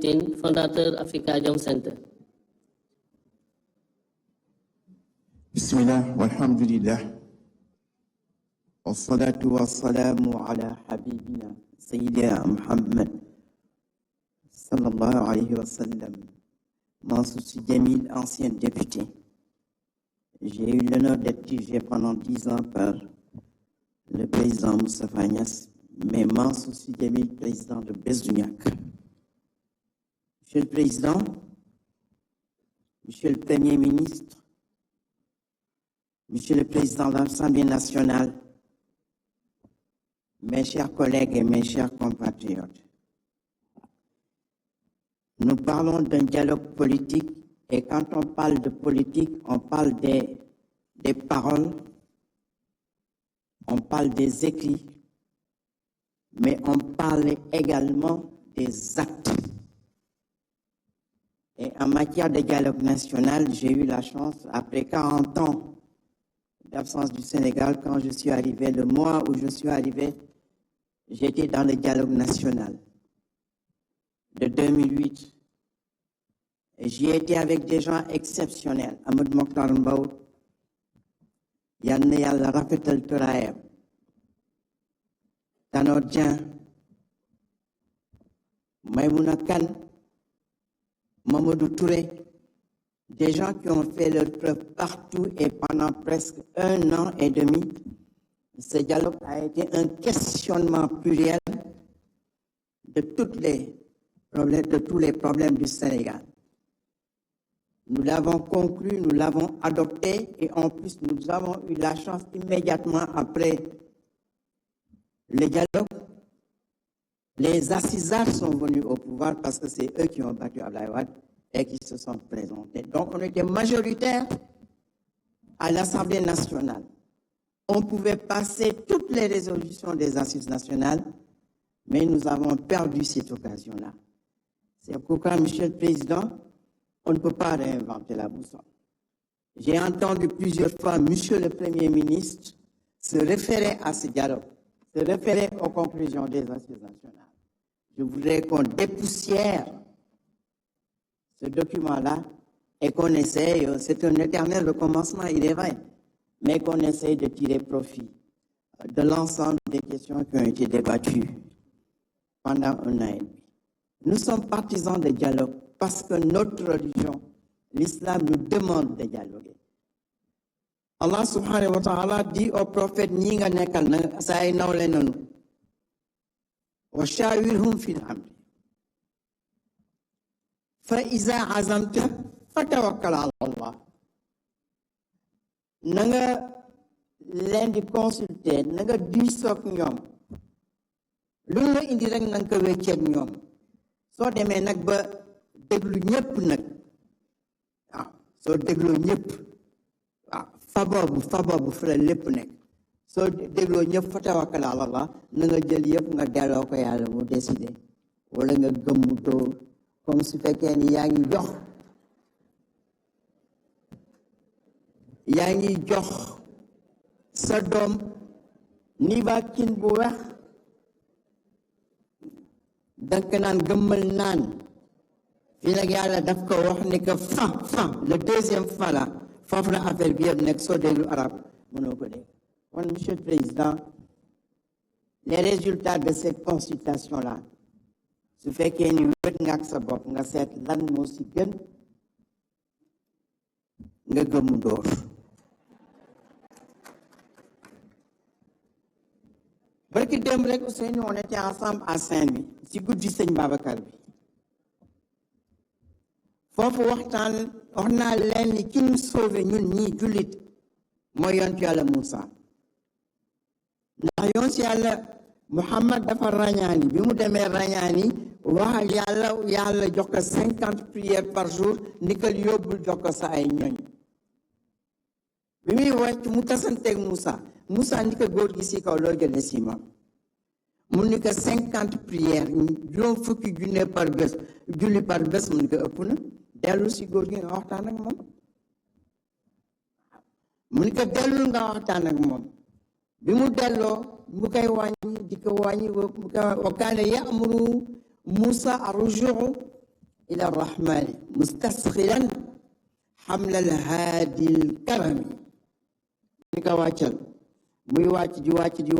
Martin, fondateur Africa Jom Center. Bismillah, walhamdulillah. Wassalatu wassalamu ala habibina, Sayyidina Muhammad, sallallahu alayhi wa sallam. Mansour Djamil, ancien député. J'ai eu l'honneur d'être dirigé pendant 10 ans par le président Moustapha Niasse, mais Mansour Djamil, président de Besduniak. Monsieur le Président, Monsieur le Premier ministre, Monsieur le Président de l'Assemblée nationale, mes chers collègues et mes chers compatriotes, nous parlons d'un dialogue politique et quand on parle de politique, on parle des paroles, on parle des écrits, mais on parle également des actes. Et en matière de dialogue national, j'ai eu la chance, après 40 ans d'absence du Sénégal, quand je suis arrivé, le mois où je suis arrivé, j'étais dans le dialogue national de 2008. Et j'y étais avec des gens exceptionnels. Ahmed Mokhtar Mbaw, Yann Yalla Rafetal Touraïb, Tanor Dieng, Maïmouna Kane, Mamadou Touré, des gens qui ont fait leur preuve partout et pendant presque 1 an et demi. Ce dialogue a été un questionnement pluriel de tous les problèmes du Sénégal. Nous l'avons conclu, nous l'avons adopté et en plus nous avons eu la chance immédiatement après le dialogue. Les assisards sont venus au pouvoir parce que c'est eux qui ont battu Abdoulaye Wade et qui se sont présentés. Donc on était majoritaire à l'Assemblée nationale. On pouvait passer toutes les résolutions des assises nationales, mais nous avons perdu cette occasion-là. C'est pourquoi, Monsieur le Président, on ne peut pas réinventer la boussole. J'ai entendu plusieurs fois Monsieur le Premier ministre se référer à ce dialogue, se référer aux conclusions des assises nationales. Je voudrais qu'on dépoussière ce document-là et qu'on essaye, c'est un éternel recommencement, il est vrai, mais qu'on essaye de tirer profit de l'ensemble des questions qui ont été débattues pendant 1 an et demi. Nous sommes partisans de dialogue parce que notre religion, l'islam, nous demande de dialoguer. Allah subhanahu wa ta'ala dit au prophète, ñi nga nekkal na sa ay nawle nanu wa shawirhum fil amri fa iza azamta fatawakkal ala Allah. Na nga leen di consulter, na nga diisoog ñoom, lu la indi rek na nga ko wecceeg ñoom. Soo demee nag ba déglu ñëpp nag waaw soo dégloo ñëpp waaw fa boobu fa la lépp nekk. soo dégloo ñëpp fa tawakkal ala Allah, na nga jël yëpp nga delloo ko yàlla mu décidé wala nga gëmmu dóor comme su fekkee ni yaa ngi jox sa doom ni ba kin bu weex danga naan gëmmal naan. fii nag yàlla daf ko wax ne que fa le deuxième fa la foofu la affaire bi yëpp nekk. soo déglu arab mënoo ko dégg. kon Monsieur le Président, les résultats de cette consultation là su fekkee ni wét nga ak sa bopp nga seet lan moo si gën nga gëmmu dóor. barki démb rek Ousseynou on était ensemble à Saint-Louis si guddi sëñ Babacar bi foofu wax naa leen ni ki ñu sauvé ñun ñii jullit mooy yontu yàlla Moussa. ndax yontu yàlla Muhammad dafa rañaani bi mu demee rañaani wax yàlla jox ko 50 prières par jour ni ko yóbbul jox ko sa ay ñoñ. bi muy wàcc mu tasanteeg Moussa ni ko góor gi si kaw loo jëlee si moom mu ni ko 50 prières juróom fukki junne par bés julli par bés mu ni ko ëpp na dellu si góor gi nga waxtaan ak moom. mu ni ko dellul nga waxtaan ak moom. bi mu delloo mu koy wàññi di ko wàññi wa kaana ya'muru Moussa ar-rujuu إلى الرحمن مستسخلا حمل الهادي الكرم نيكا واتشال muy wàcc di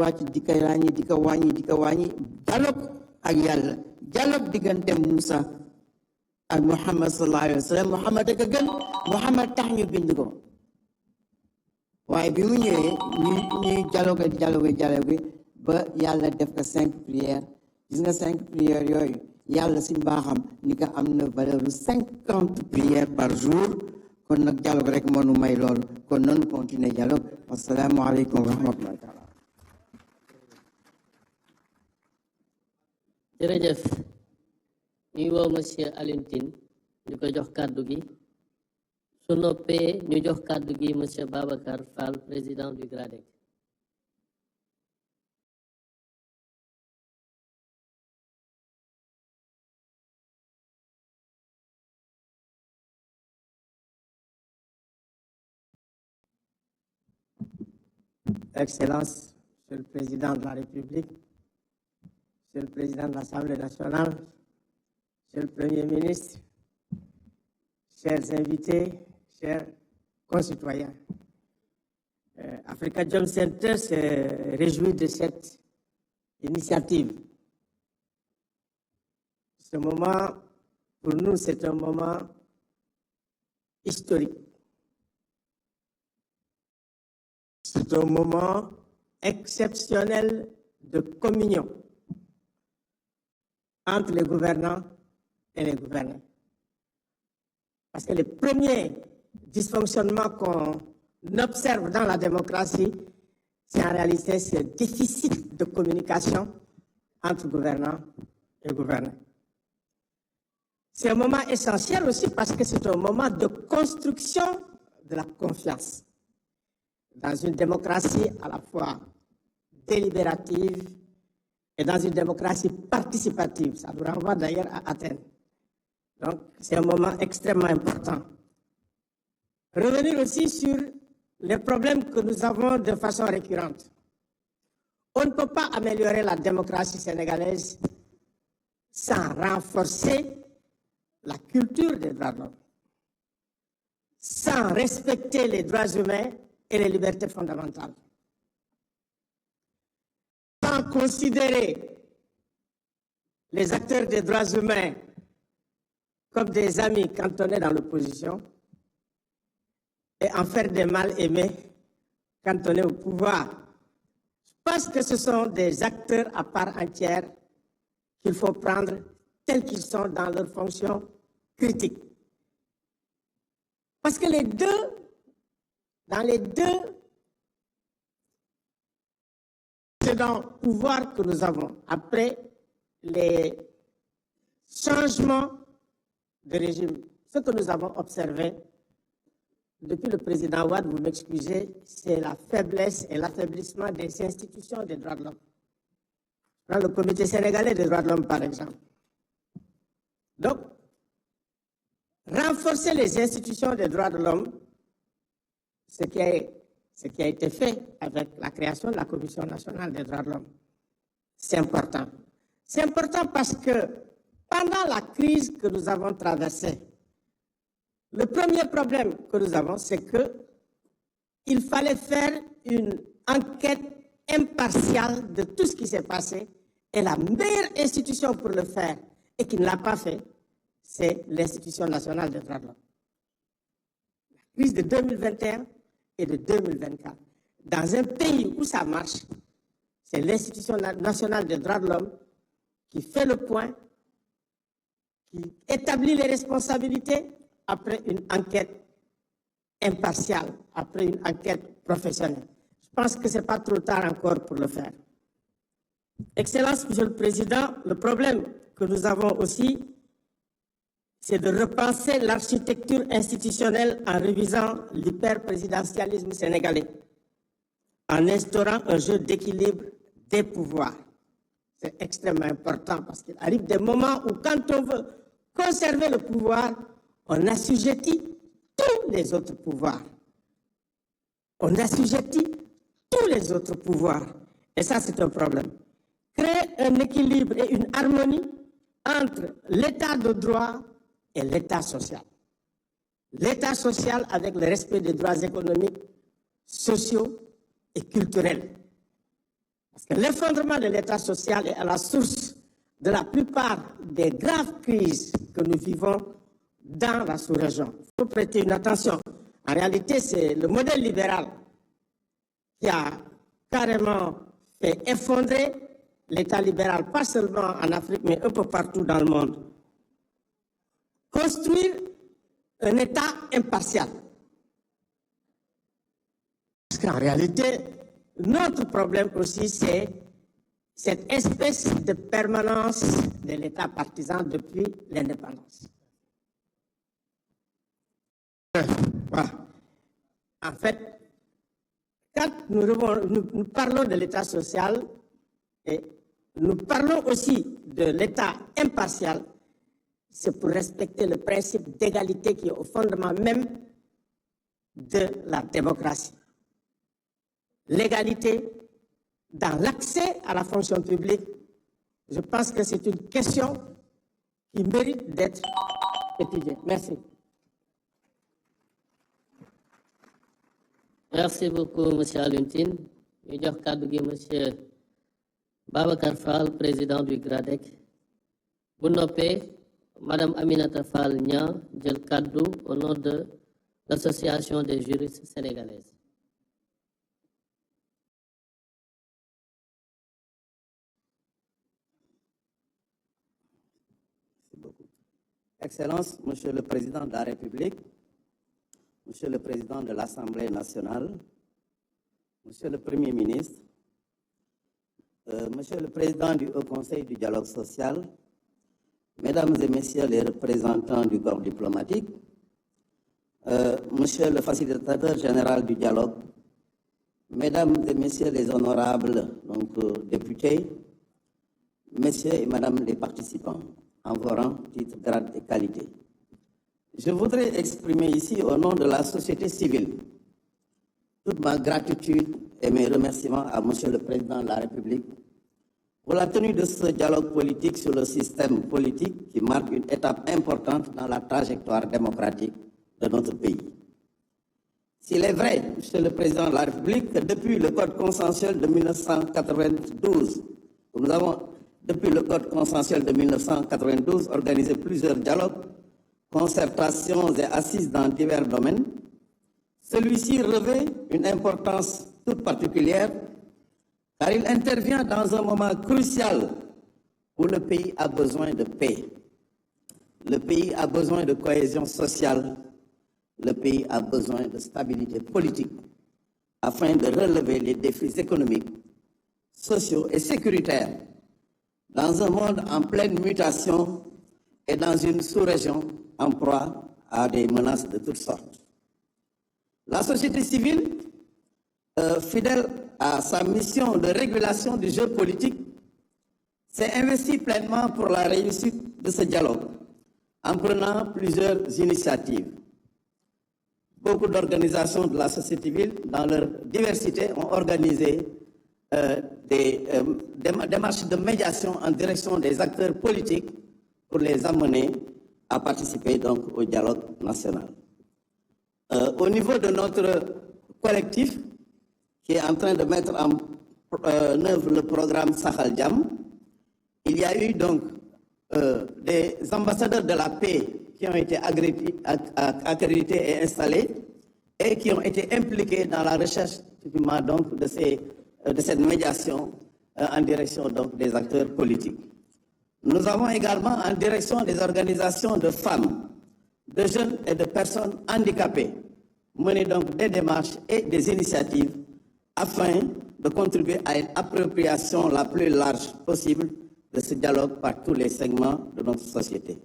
wàcc di ko wàññi dialogue ak yàlla dialogue diggante Moussa ak Muhammad sallallahu alayhi wa sallam Muhammad ak a gën Muhammad tax ñu bind ko waaye bi mu ñëwee ñuy dialogue ba yàlla def ko 5 prières gis nga 5 prières yooyu yàlla si mbaaxam ni ko am na valeur 50 prières par jour kon nag dialogue rek moo nu may loolu kon nanu continuer dialogue asalaamaaleykum wa rahmatullahi taala jërëjëf ñuy woo monsieur Alioune Tine ñu ko jox kàddu gi su noppee ñu jox kàddu gi monsieur Babacar Fall président du GRADEC. Excellence, Monsieur le Président de la République, Monsieur le Président de l'Assemblée nationale, Monsieur le Premier ministre, chers invités, chers concitoyens. Africa Jom Center se réjouit de cette initiative. Ce moment, pour nous, c'est un moment historique. C'est un moment exceptionnel de communion entre les gouvernants et les gouvernés. Parce que les premiers dysfonctionnements qu'on observe dans la démocratie, c'est en réalité ce déficit de communication entre gouvernants et gouvernés. C'est un moment essentiel aussi parce que c'est un moment de construction de la confiance. Dans une démocratie à la fois délibérative et dans une démocratie participative. Ça nous renvoie d'ailleurs à Athènes. Donc, c'est un moment extrêmement important. Revenir aussi sur les problèmes que nous avons de façon récurrente. On ne peut pas améliorer la démocratie sénégalaise sans renforcer la culture des droits de l'homme, sans respecter les droits humains et les libertés fondamentales. Sans considérer les acteurs des droits humains comme des amis quand on est dans l'opposition et en faire des mal-aimés quand on est au pouvoir. Je pense que ce sont des acteurs à part entière qu'il faut prendre tels qu'ils sont dans leur fonction critique. Parce que dans les deux précédents pouvoirs que nous avons, après les changements de régime, ce que nous avons observé depuis le président Wade, vous m'excusez, c'est la faiblesse et l'affaiblissement des institutions des droits de l'homme. Dans le Comité sénégalais des droits de l'homme, par exemple. Donc, renforcer les institutions des droits de l'homme, ce qui a été fait avec la création de la Commission nationale des droits de l'homme, c'est important. C'est important parce que pendant la crise que nous avons traversée, le premier problème que nous avons, c'est qu'il fallait faire une enquête impartiale de tout ce qui s'est passé, et la meilleure institution pour le faire, et qui ne l'a pas fait, c'est l'Institution nationale des droits de l'homme. La crise de 2021 et de 2024. Dans un pays où ça marche, c'est l'Institution nationale des droits de l'homme qui fait le point, qui établit les responsabilités après une enquête impartiale, après une enquête professionnelle. Je pense que ce n'est pas trop tard encore pour le faire. Excellence, Monsieur le Président, le problème que nous avons aussi, c'est de repenser l'architecture institutionnelle en révisant l'hyperprésidentialisme sénégalais, en instaurant un jeu d'équilibre des pouvoirs. C'est extrêmement important parce qu'il arrive des moments où quand on veut conserver le pouvoir, on assujettit tous les autres pouvoirs. On assujettit tous les autres pouvoirs. Et ça, c'est un problème. Créer un équilibre et une harmonie entre l'état de droit est l'État social. L'État social avec le respect des droits économiques, sociaux et culturels. Parce que l'effondrement de l'État social est à la source de la plupart des graves crises que nous vivons dans la sous-région. Il faut prêter une attention. En réalité, c'est le modèle libéral qui a carrément fait effondrer l'État libéral, pas seulement en Afrique, mais un peu partout dans le monde. Construire un État impartial. Parce qu'en réalité, notre problème aussi, c'est cette espèce de permanence de l'État partisan depuis l'indépendance. Voilà. En fait, quand nous parlons de l'État social, et nous parlons aussi de l'État impartial, c'est pour respecter le principe d'égalité qui est au fondement même de la démocratie. L'égalité dans l'accès à la fonction publique, je pense que c'est une question qui mérite d'être étudiée. Merci. Merci beaucoup, M. Aluntine. Ñu jox kàddu gi M. Babacar Fall, président du GRADEC. Bu noppee, Madame Aminata Fall Niang jël kàddu au nom de l'Association des juristes sénégalaises. Excellences, Monsieur le Président de la République, Monsieur le Président de l'Assemblée nationale, Monsieur le Premier ministre, Monsieur le Président du Haut Conseil du dialogue social, Mesdames et Messieurs les représentants du corps diplomatique, Monsieur le facilitateur général du dialogue, Mesdames et Messieurs les honorables députés, Messieurs et Madame les participants, en vos rangs, titres, grades et qualités. Je voudrais exprimer ici, au nom de la société civile, toute ma gratitude et mes remerciements à Monsieur le Président de la République pour la tenue de ce dialogue politique sur le système politique qui marque une étape importante dans la trajectoire démocratique de notre pays. S'il est vrai, Monsieur le Président de la République, que depuis le Code consensuel de 1992, nous avons, depuis le Code consensuel de 1992, organisé plusieurs dialogues, concertations et assises dans divers domaines, celui-ci revêt une importance toute particulière car il intervient dans un moment crucial où le pays a besoin de paix. Le pays a besoin de cohésion sociale. Le pays a besoin de stabilité politique afin de relever les défis économiques, sociaux et sécuritaires dans un monde en pleine mutation et dans une sous-région en proie à des menaces de toutes sortes. La société civile, fidèle à sa mission de régulation du jeu politique, s'est investie pleinement pour la réussite de ce dialogue en prenant plusieurs initiatives. Beaucoup d'organisations de la société civile, dans leur diversité, ont organisé des démarches de médiation en direction des acteurs politiques pour les amener à participer donc au dialogue national. Au niveau de notre collectif, qui est en train de mettre en œuvre le programme Sahel Jam, il y a eu donc des ambassadeurs de la paix qui ont été accrédités et installés et qui ont été impliqués dans la recherche donc, de cette médiation en direction donc, des acteurs politiques. Nous avons également en direction des organisations de femmes, de jeunes et de personnes handicapées mené donc des démarches et des initiatives afin de contribuer à une appropriation la plus large possible de ce dialogue par tous les segments de notre société.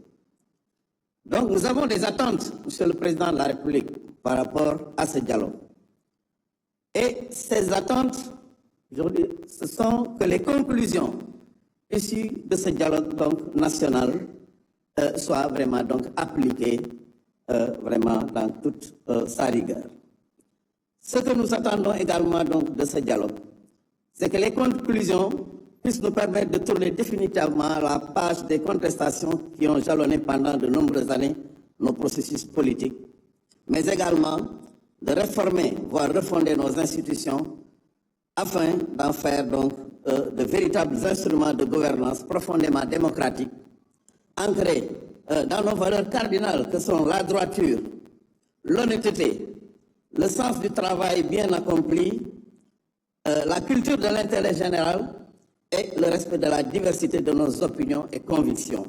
Donc nous avons des attentes, Monsieur le Président de la République, par rapport à ce dialogue. Et ces attentes, aujourd'hui, ce sont que les conclusions issues de ce dialogue donc, national soient vraiment donc, appliquées vraiment dans toute sa rigueur. Ce que nous attendons également donc, de ce dialogue, c'est que les conclusions puisse nous permettre de tourner définitivement la page des contestations qui ont jalonné pendant de nombreuses années nos processus politiques, mais également de réformer, voire refonder nos institutions afin d'en faire donc de véritables instruments de gouvernance profondément démocratiques, ancrés dans nos valeurs cardinales que sont la droiture, l'honnêteté, le sens du travail bien accompli, la culture de l'intérêt général et le respect de la diversité de nos opinions et convictions.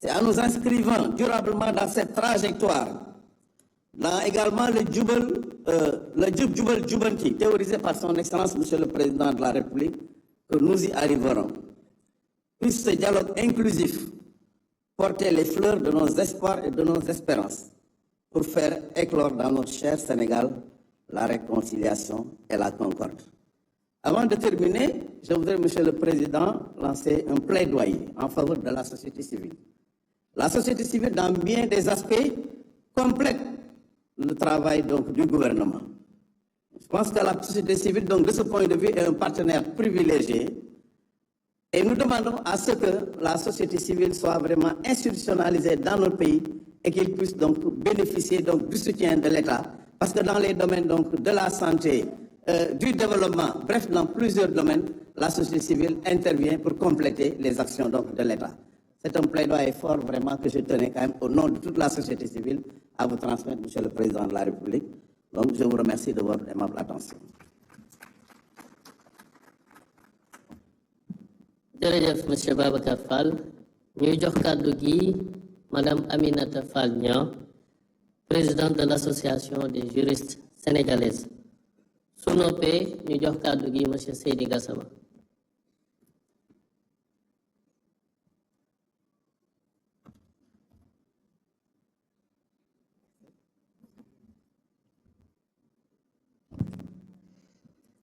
C'est en nous inscrivant durablement dans cette trajectoire, dans également le Jubal Jubanti, théorisé par son Excellence, Monsieur le Président de la République, que nous y arriverons. Puisse ce dialogue inclusif porter les fleurs de nos espoirs et de nos espérances pour faire éclore dans notre cher Sénégal la réconciliation et la concorde. Avant de terminer, je voudrais, Monsieur le Président, lancer un plaidoyer en faveur de la société civile. La société civile, dans bien des aspects, complète le travail donc, du gouvernement. Je pense que la société civile, donc, de ce point de vue, est un partenaire privilégié. Et nous demandons à ce que la société civile soit vraiment institutionnalisée dans notre pays et qu'elle puisse donc bénéficier donc, du soutien de l'État. Parce que dans les domaines donc, de la santé, du développement, bref, dans plusieurs domaines, la société civile intervient pour compléter les actions donc, de l'État. C'est un plaidoyer fort vraiment que je tenais quand même au nom de toute la société civile à vous transmettre, Monsieur le Président de la République. Donc je vous remercie de votre aimable attention. jërëjëf monsieur Babacar Fall ñuy jox kàddu gi madame Aminata Fall Niang, présidente de l'association des juristes sénégalaises. Su noppee ñu jox kàddu gi monsieur Seydi Gassama.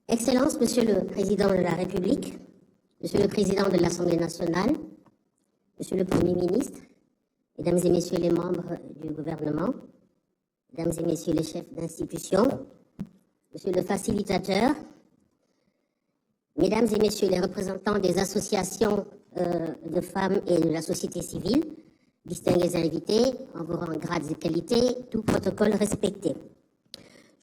Excellences, Monsieur le Président de la République, Monsieur le Président de l'Assemblée nationale, Monsieur le Premier ministre, Mesdames et Messieurs les membres du gouvernement, Mesdames et Messieurs les chefs d'institution, Monsieur le facilitateur, Mesdames et Messieurs les représentants des associations de femmes et de la société civile, distingués invités, en vos rangs, grades et qualités, tout protocole respecté.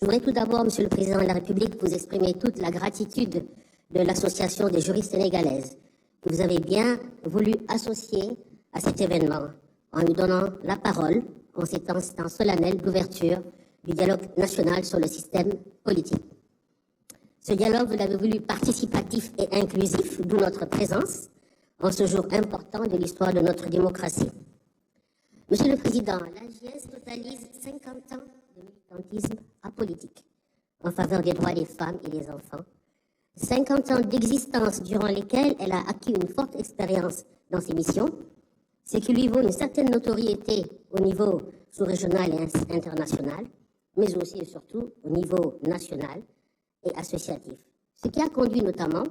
Je voudrais tout d'abord, Monsieur le Président de la République, vous exprimer toute la gratitude de l'Association des juristes sénégalaises que vous avez bien voulu associer à cet événement en lui donnant la parole en cet instant solennel d'ouverture du dialogue national sur le système politique. Ce dialogue, vous l'avez voulu participatif et inclusif, d'où notre présence en ce jour important de l'histoire de notre démocratie. Monsieur le Président, l'AJS totalise 50 ans de militantisme apolitique en faveur des droits des femmes et des enfants, 50 ans d'existence durant lesquels elle a acquis une forte expérience dans ses missions, ce qui lui vaut une certaine notoriété au niveau sous-régional et international, mais aussi et surtout au niveau national et associatif, ce qui a conduit notamment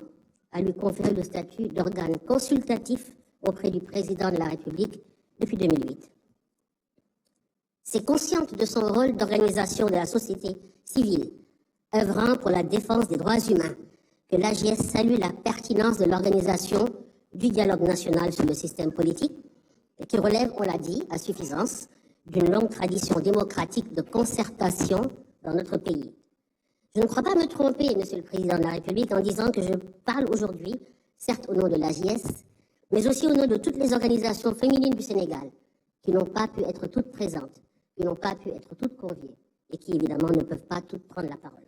à lui conférer le statut d'organe consultatif auprès du président de la République depuis 2008. C'est consciente de son rôle d'organisation de la société civile, œuvrant pour la défense des droits humains, que l'AJS salue la pertinence de l'organisation du dialogue national sur le système politique, et qui relève, on l'a dit, à suffisance, d'une longue tradition démocratique de concertation dans notre pays. Je ne crois pas me tromper, Monsieur le Président de la République, en disant que je parle aujourd'hui, certes au nom de l'AJS, mais aussi au nom de toutes les organisations féminines du Sénégal, qui n'ont pas pu être toutes présentes, qui n'ont pas pu être toutes conviées, et qui évidemment ne peuvent pas toutes prendre la parole.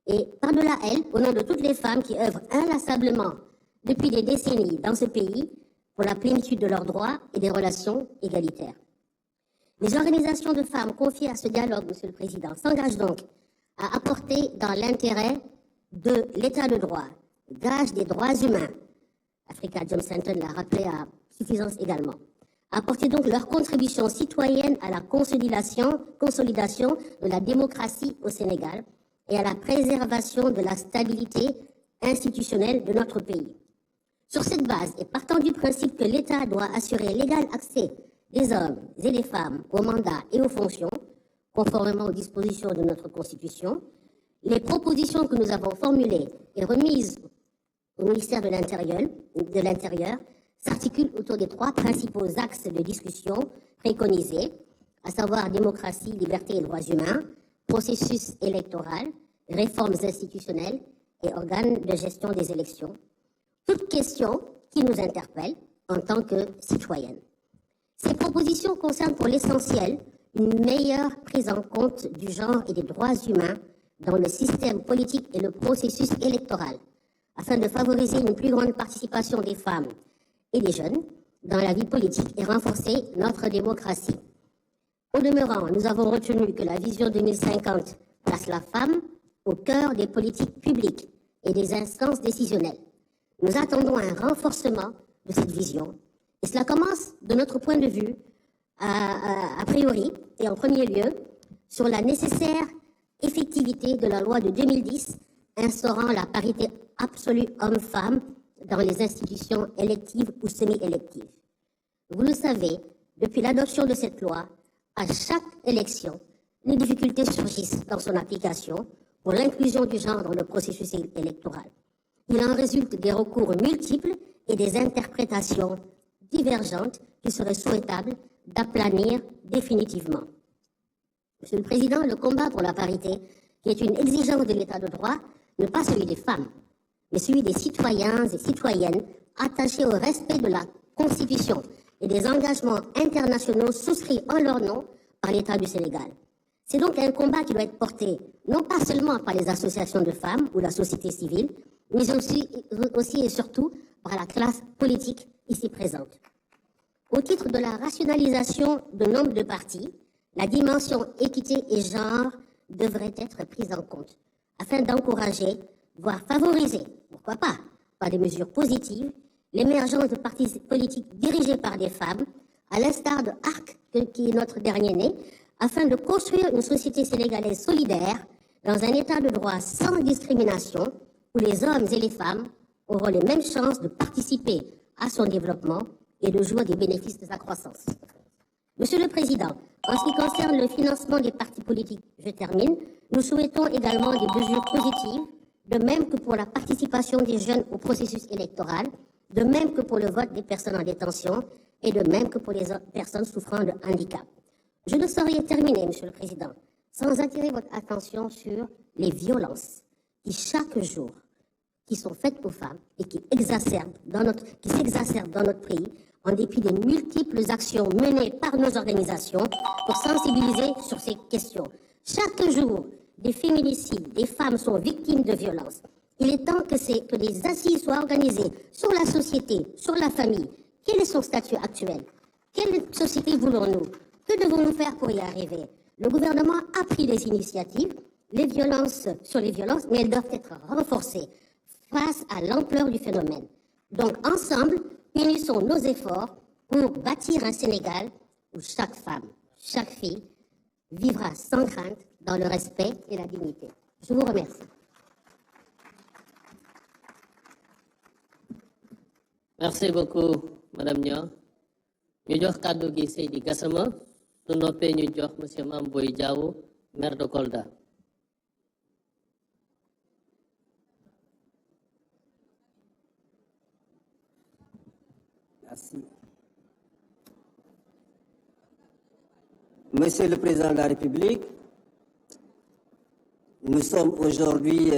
Et par-delà elles, au nom de toutes les femmes qui œuvrent inlassablement depuis des décennies dans ce pays pour la plénitude de leurs droits et des relations égalitaires. Les organisations de femmes confiées à ce dialogue, Monsieur le Président, s'engagent donc à apporter dans l'intérêt de l'État de droit, gage des droits humains, Africa Jom Center l'a rappelé à suffisance également, apporter donc leur contribution citoyenne à la consolidation de la démocratie au Sénégal et à la préservation de la stabilité institutionnelle de notre pays. Sur cette base, et partant du principe que l'État doit assurer l'égal accès des hommes et des femmes aux mandats et aux fonctions, conformément aux dispositions de notre Constitution, les propositions que nous avons formulées et remises au ministère de l'Intérieur s'articule autour des 3 principaux axes de discussion préconisés, à savoir démocratie, liberté et droits humains, processus électoral, réformes institutionnelles et organes de gestion des élections. Toutes questions qui nous interpellent en tant que citoyennes. Ces propositions concernent pour l'essentiel une meilleure prise en compte du genre et des droits humains dans le système politique et le processus électoral, afin de favoriser une plus grande participation des femmes et des jeunes dans la vie politique et renforcer notre démocratie. Au demeurant, nous avons retenu que la vision 2050 place la femme au cœur des politiques publiques et des instances décisionnelles. Nous attendons un renforcement de cette vision, et cela commence, de notre point de vue, a priori et en premier lieu, sur la nécessaire effectivité de la loi de 2010 instaurant la parité absolue homme-femme dans les institutions électives ou semi-électives. Vous le savez, depuis l'adoption de cette loi, à chaque élection, les difficultés surgissent dans son application pour l'inclusion du genre dans le processus électoral. Il en résulte des recours multiples et des interprétations divergentes qu'il serait souhaitable d'aplanir définitivement. Monsieur le Président, le combat pour la parité, qui est une exigence de l'État de droit, n'est pas celui des femmes, mais celui des citoyens et citoyennes attachés au respect de la Constitution et des engagements internationaux souscrits en leur nom par l'État du Sénégal. C'est donc un combat qui doit être porté non pas seulement par les associations de femmes ou la société civile, mais aussi et surtout par la classe politique ici présente. Au titre de la rationalisation de nombre de partis, la dimension équité et genre devrait être prise en compte, afin d'encourager, voire favoriser, pourquoi pas, par des mesures positives, l'émergence de partis politiques dirigés par des femmes, à l'instar de ARC, qui est notre dernier né, afin de construire une société sénégalaise solidaire dans un état de droit sans discrimination, où les hommes et les femmes auront les mêmes chances de participer à son développement et de jouir des bénéfices de sa croissance. Monsieur le Président, en ce qui concerne le financement des partis politiques, je termine, nous souhaitons également des mesures positives, de même que pour la participation des jeunes au processus électoral, de même que pour le vote des personnes en détention et de même que pour les personnes souffrant de handicap. Je ne saurais terminer, Monsieur le Président, sans attirer votre attention sur les violences qui, chaque jour, qui sont faites aux femmes et qui s'exacerbent dans notre pays, en dépit des multiples actions menées par nos organisations pour sensibiliser sur ces questions. Chaque jour, des féminicides, des femmes sont victimes de violences. Il est temps que des assises soient organisées sur la société, sur la famille. Quel est son statut actuel? Quelle société voulons-nous? Que devons-nous faire pour y arriver? Le gouvernement a pris des initiatives, sur les violences, mais elles doivent être renforcées face à l'ampleur du phénomène. Donc, ensemble, unissons nos efforts pour bâtir un Sénégal où chaque femme, chaque fille vivra sans crainte dans le respect et la dignité. Je vous remercie. Merci beaucoup, Madame Nia. Ñu jox kàddu gi Seydi Gassama su noppee ñu jox Monsieur Mame Boye Diao, maire de Kolda. Merci. Monsieur le Président de la République, nous sommes aujourd'hui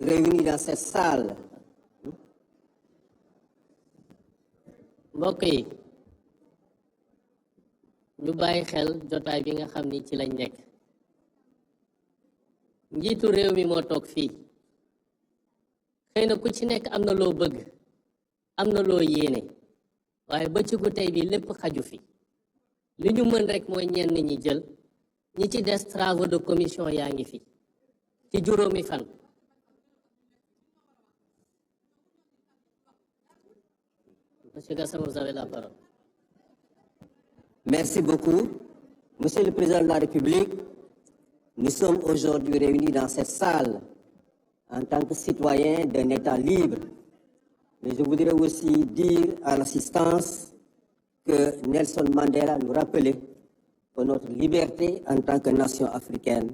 réunis dans cette salle. Mbokk yi ñu bàyyi xel jotaay bi nga xam ni ci lañ nekk. Njiitu réew mi moo toog fii. Xëy na ku ci nekk am na loo bëgg, am na loo yéene. waaye bëccëgu tey bi lépp xaju fi li ñu mën rek mooy ñenn ñi jël ñi ci des travaux de commission yaa ngi fi ci juróomi fan. Monsieur Gassama, vous avez la parole. Merci beaucoup. Monsieur le Président de la République, nous sommes aujourd'hui réunis dans cette salle en tant que citoyens d'un État libre. Mais je voudrais aussi dire à l'assistance que Nelson Mandela nous rappelait que notre liberté en tant que nation africaine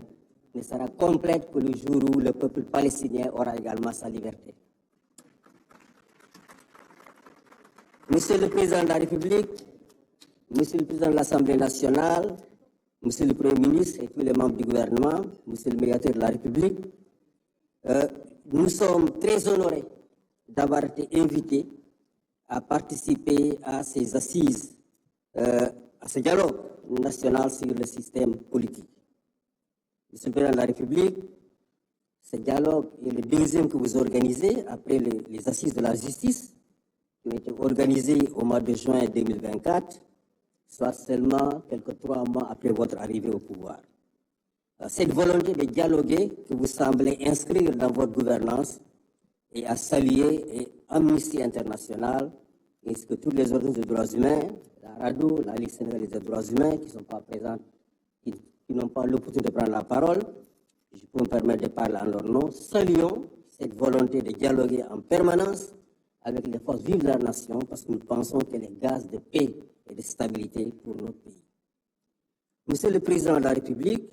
ne sera complète que le jour où le peuple palestinien aura également sa liberté. Monsieur le Président de la République, Monsieur le Président de l'Assemblée nationale, Monsieur le Premier ministre et tous les membres du gouvernement, Monsieur le médiateur de la République, nous sommes très honorés d'avoir été invités à participer à ces assises, à ce dialogue national sur le système politique. Monsieur le Président de la République, ce dialogue est le deuxième que vous organisez après les assises de la justice qui ont été organisées au mois de juin 2024, soit seulement quelques 3 mois après votre arrivée au pouvoir. Cette volonté de dialoguer que vous semblez inscrire dans votre gouvernance et à saluer et Amnesty International, ainsi que toutes les organismes de droits humains, la RADDHO, la Ligue sénégalaise des droits humains, qui ne sont pas présentes, qui n'ont pas l'opportunité de prendre la parole, je peux me permettre de parler en leur nom, saluons cette volonté de dialoguer en permanence avec les forces vives de la nation, parce que nous pensons qu'elle est gage de paix et de stabilité pour notre pays. Monsieur le Président de la République,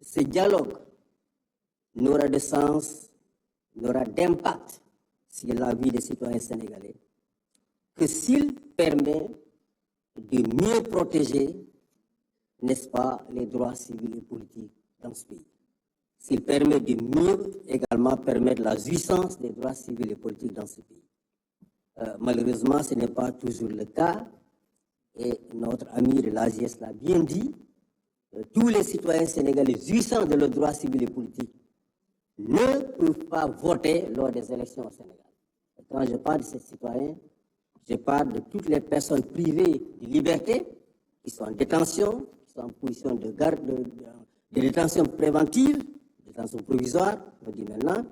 ce dialogue n'aura de sens, n'aura d'impact sur la vie des citoyens sénégalais que s'il permet de mieux protéger, n'est-ce pas, les droits civils et politiques dans ce pays. S'il permet de mieux également permettre la jouissance des droits civils et politiques dans ce pays. Malheureusement, ce n'est pas toujours le cas, et notre ami de l'AGS l'a bien dit, tous les citoyens sénégalais jouissant de leurs droits civils et politiques ne peuvent pas voter lors des élections au Sénégal. Et quand je parle de ces citoyens, je parle de toutes les personnes privées de liberté qui sont en détention, qui sont en position de garde, de détention préventive, détention provisoire, on dit maintenant,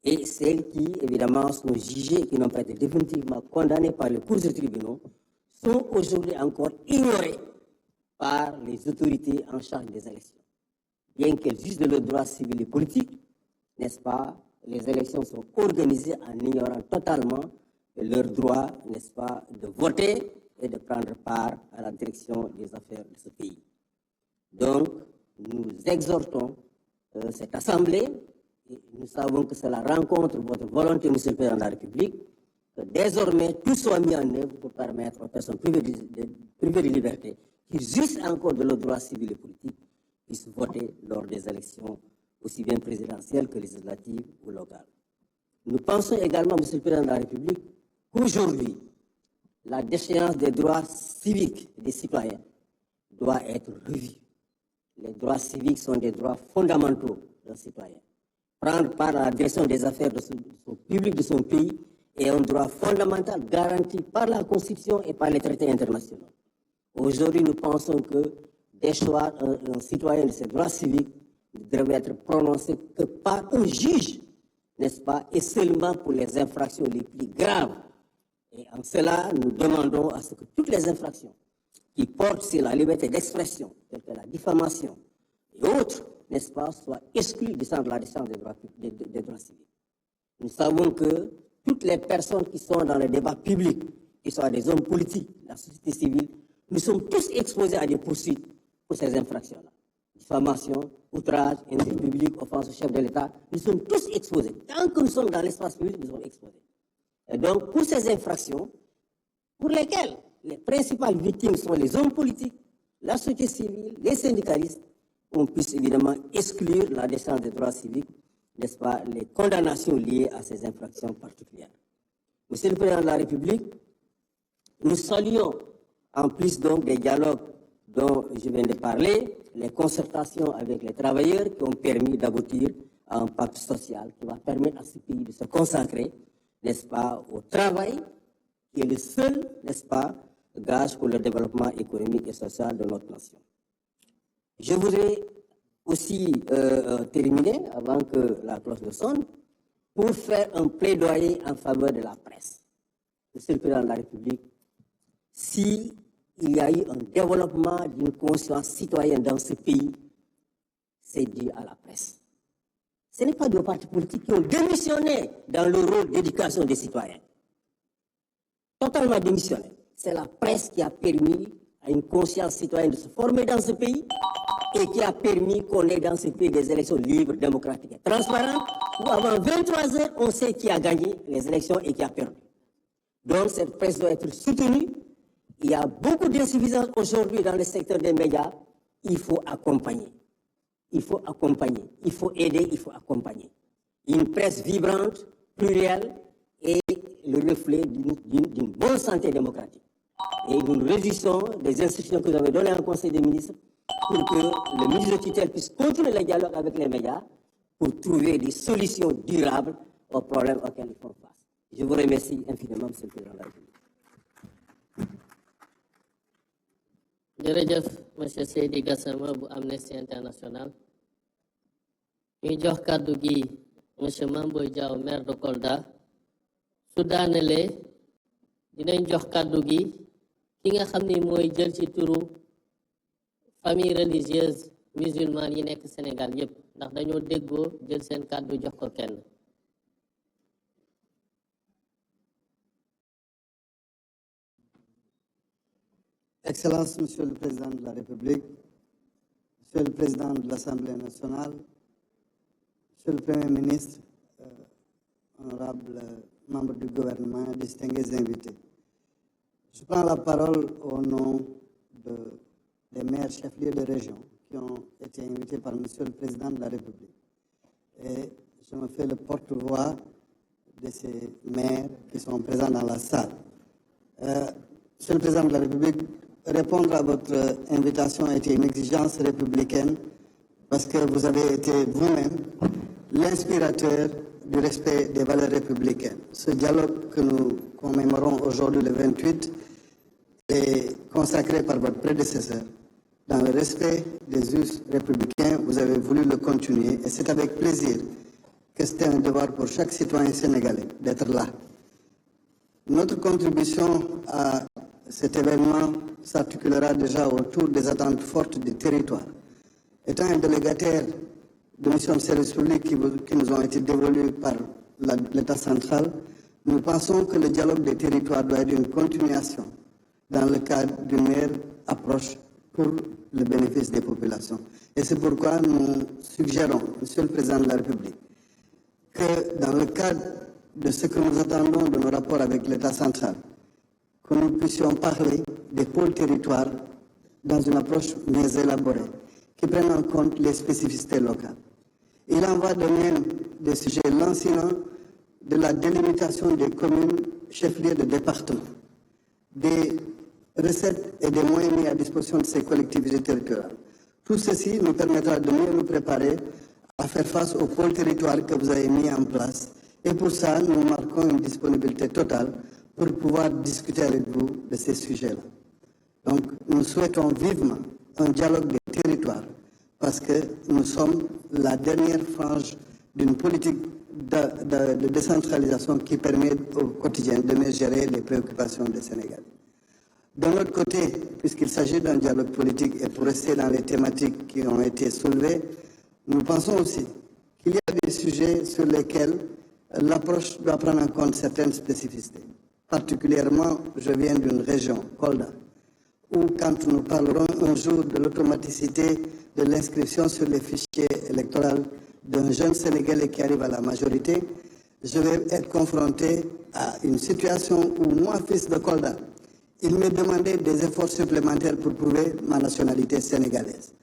et celles qui, évidemment, sont jugées et qui n'ont pas été définitivement condamnées par les cours de tribunaux, sont aujourd'hui encore ignorées par les autorités en charge des élections. Bien qu'elles jugent de leurs droits civils et politiques, n'est-ce pas, les élections sont organisées en ignorant totalement leur droit, n'est-ce pas, de voter et de prendre part à la direction des affaires de ce pays. Donc, nous exhortons cette Assemblée, et nous savons que cela rencontre votre volonté, Monsieur le Président de la République, que désormais tout soit mis en œuvre pour permettre aux personnes privées de liberté qui jouissent encore de leurs droits civils et politiques puissent voter lors des élections aussi bien présidentielles que législatives ou locales. Nous pensons également, Monsieur le Président de la République, qu'aujourd'hui, la déchéance des droits civiques des citoyens doit être revue. Les droits civiques sont des droits fondamentaux d'un citoyen. Prendre part à la direction des affaires de son public de son pays est un droit fondamental garanti par la Constitution et par les traités internationaux. Aujourd'hui, nous pensons que déchoir un citoyen de ses droits civiques ne devrait être prononcé que par un juge, n'est-ce pas, et seulement pour les infractions les plus graves. Et en cela, nous demandons à ce que toutes les infractions qui portent sur la liberté d'expression, telles que la diffamation et autres, n'est-ce pas, soient exclues du centre de la défense des droits civils. Nous savons que toutes les personnes qui sont dans le débat public, qui soient des hommes politiques, la société civile, nous sommes tous exposés à des poursuites pour ces infractions-là. Diffamation, outrage, injure publique, offense au chef de l'État, nous sommes tous exposés. Tant que nous sommes dans l'espace public, nous sommes exposés. Et donc, pour ces infractions, pour lesquelles les principales victimes sont les hommes politiques, la société civile, les syndicalistes, on puisse évidemment exclure la défense des droits civiques, n'est-ce pas, les condamnations liées à ces infractions particulières. Monsieur le Président de la République, nous saluons, en plus donc des dialogues dont je viens de parler, les concertations avec les travailleurs qui ont permis d'aboutir à un pacte social qui va permettre à ce pays de se consacrer, n'est-ce pas, au travail, qui est le seul, n'est-ce pas, gage pour le développement économique et social de notre nation. Je voudrais aussi terminer, avant que la cloche ne sonne, pour faire un plaidoyer en faveur de la presse. Monsieur le Président de la République, s'il y a eu un développement d'une conscience citoyenne dans ce pays, c'est dû à la presse. Ce n'est pas des partis politiques qui ont démissionné dans le rôle d'éducation des citoyens. Totalement démissionné. C'est la presse qui a permis à une conscience citoyenne de se former dans ce pays et qui a permis qu'on ait dans ce pays des élections libres, démocratiques et transparentes, où avant 23 heures, on sait qui a gagné les élections et qui a perdu. Donc cette presse doit être soutenue. Il y a beaucoup d'insuffisances aujourd'hui dans le secteur des médias. Il faut accompagner. Il faut accompagner. Il faut aider, il faut accompagner. Une presse vibrante, plurielle et le reflet d'une bonne santé démocratique. Et nous nous réjouissons des instructions que vous avez données en Conseil des ministres pour que le ministre de tutelle puisse continuer le dialogue avec les médias pour trouver des solutions durables aux problèmes auxquels ils font face. Je vous remercie infiniment, Monsieur le Président de la République. jërëjëf monsieur Seydi Gassama bu Amnesty International ñuy jox kàddu gi monsieur Mamboy Diaw maire de Kolda su daanelee dinañ jox kàddu gi ki nga xam ni mooy jël ci turu famille religieuse musulmane yi nekk Sénégal yépp ndax dañoo déggoo jël seen kàddu jox ko kenn. Excellences, Monsieur le Président de la République, Monsieur le Président de l'Assemblée nationale, Monsieur le Premier ministre, honorables membres du gouvernement, distingués invités. Je prends la parole au nom des maires chefs-lieux de région qui ont été invités par Monsieur le Président de la République. Et je me fais le porte-voix de ces maires qui sont présents dans la salle. Monsieur le Président de la République, répondre à votre invitation a été une exigence républicaine parce que vous avez été vous-même l'inspirateur du respect des valeurs républicaines. Ce dialogue que nous commémorons aujourd'hui le 28 est consacré par votre prédécesseur. Dans le respect des us républicains, vous avez voulu le continuer et c'est avec plaisir que c'était un devoir pour chaque citoyen sénégalais d'être là. Notre contribution à cet événement s'articulera déjà autour des attentes fortes du territoire. Étant un délégataire de missions de service public qui nous ont été dévolues par l'État central, nous pensons que le dialogue des territoires doit être une continuation dans le cadre d'une meilleure approche pour le bénéfice des populations. Et c'est pourquoi nous suggérons, Monsieur le Président de la République, que dans le cadre de ce que nous attendons de nos rapports avec l'État central, que nous puissions parler des pôles territoires dans une approche mieux élaborée, qui prenne en compte les spécificités locales. Il en va de même des sujets lancinants de la délimitation des communes chefs-lieux de département, des recettes et des moyens mis à disposition de ces collectivités territoriales. Tout ceci nous permettra de mieux nous préparer à faire face aux pôles territoires que vous avez mis en place. Et pour ça, nous marquons une disponibilité totale pour pouvoir discuter avec vous de ces sujets-là. Donc, nous souhaitons vivement un dialogue des territoires parce que nous sommes la dernière frange d'une politique de décentralisation qui permet au quotidien de mieux gérer les préoccupations des Sénégalais. D'un autre côté, puisqu'il s'agit d'un dialogue politique et pour rester dans les thématiques qui ont été soulevées, nous pensons aussi qu'il y a des sujets sur lesquels l'approche doit prendre en compte certaines spécificités. Particulièrement, je viens d'une région, Kolda, où quand nous parlerons un jour de l'automaticité de l'inscription sur les fichiers électoraux d'un jeune Sénégalais qui arrive à la majorité, je vais être confronté à une situation où moi, fils de Kolda, il m'est demandé des efforts supplémentaires pour prouver ma nationalité sénégalaise.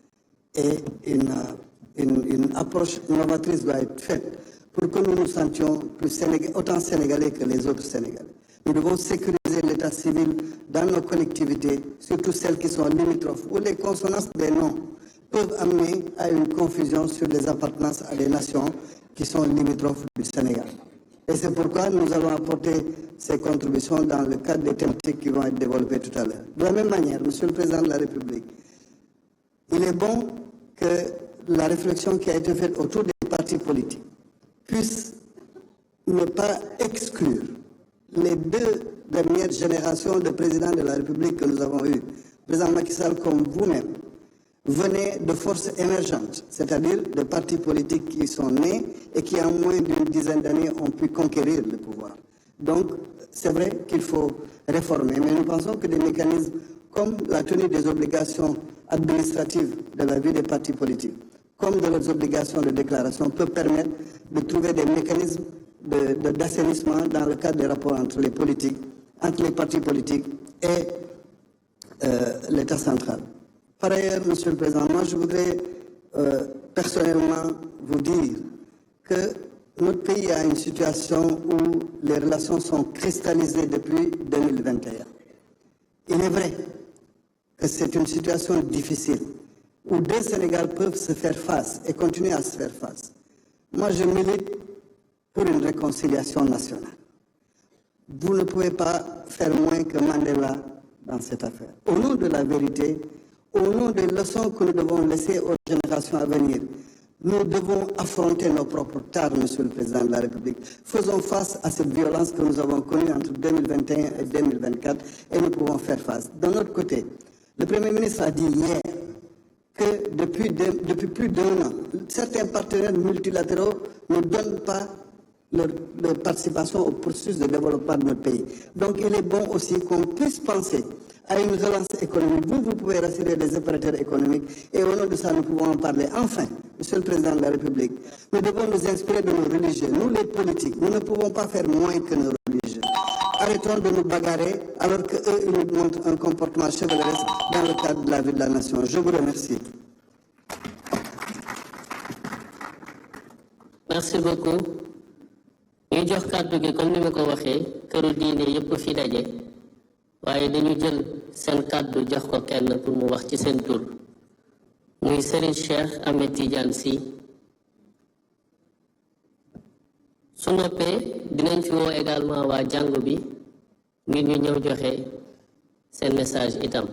Et une approche novatrice doit être faite pour que nous nous sentions autant sénégalais que les autres Sénégalais. Nous devons sécuriser l'état civil dans nos collectivités, surtout celles qui sont limitrophes, où les consonances des noms peuvent amener à une confusion sur les appartenances à des nations qui sont limitrophes du Sénégal. Et c'est pourquoi nous allons apporter ces contributions dans le cadre des thématiques qui vont être développées tout à l'heure. De la même manière, Monsieur le Président de la République, il est bon que la réflexion qui a été faite autour des partis politiques puisse ne pas exclure les deux dernières générations de présidents de la République que nous avons eues. Le président Macky Sall, comme vous-même, venez de forces émergentes, c'est-à-dire de partis politiques qui sont nés et qui, en moins d'une dizaine d'années, ont pu conquérir le pouvoir. Donc, c'est vrai qu'il faut réformer, mais nous pensons que des mécanismes comme la tenue des obligations administratives de la vie des partis politiques, comme de leurs obligations de déclaration, peuvent permettre de trouver des mécanismes d'assainissement dans le cadre des rapports entre les politiques entre les partis politiques et l'État central. Par ailleurs, Monsieur le Président, moi je voudrais personnellement vous dire que notre pays a une situation où les relations sont cristallisées depuis 2021. Il est vrai que c'est une situation difficile, où deux Sénégal peuvent se faire face et continuer à se faire face. Moi, je milite pour une réconciliation nationale. Vous ne pouvez pas faire moins que Mandela dans cette affaire. Au nom de la vérité, au nom des leçons que nous devons laisser aux générations à venir, nous devons affronter nos propres tares, Monsieur le Président de la République. Faisons face à cette violence que nous avons connue entre 2021 et 2024 et nous pouvons faire face. D'un autre côté, le Premier ministre a dit hier que depuis plus d'un an, certains partenaires multilatéraux ne donnent pas leur participation au processus de développement de notre pays. Donc il est bon aussi qu'on puisse penser à une relance économique. Vous pouvez rassurer les opérateurs économiques et au nom de ça, nous pouvons en parler. Enfin, Monsieur le Président de la République, nous devons nous inspirer de nos religieux. Nous, les politiques, nous ne pouvons pas faire moins que nos religieux. Arrêtons de nous bagarrer alors qu'eux, ils nous montrent un comportement chevaleresque dans le cadre de la vie de la nation. Je vous remercie. Merci beaucoup. ñu jox kàddu gi comme ni ma ko waxee këru diine yëpp fi daje waaye dañu jël seen kàddu jox ko kenn pour mu wax ci seen tur muy Serigne Cheikh Ahmed Tidiane Sy su noppee dinañ fi woo également waa jàngu bi ngir ñu ñëw joxe seen message itam.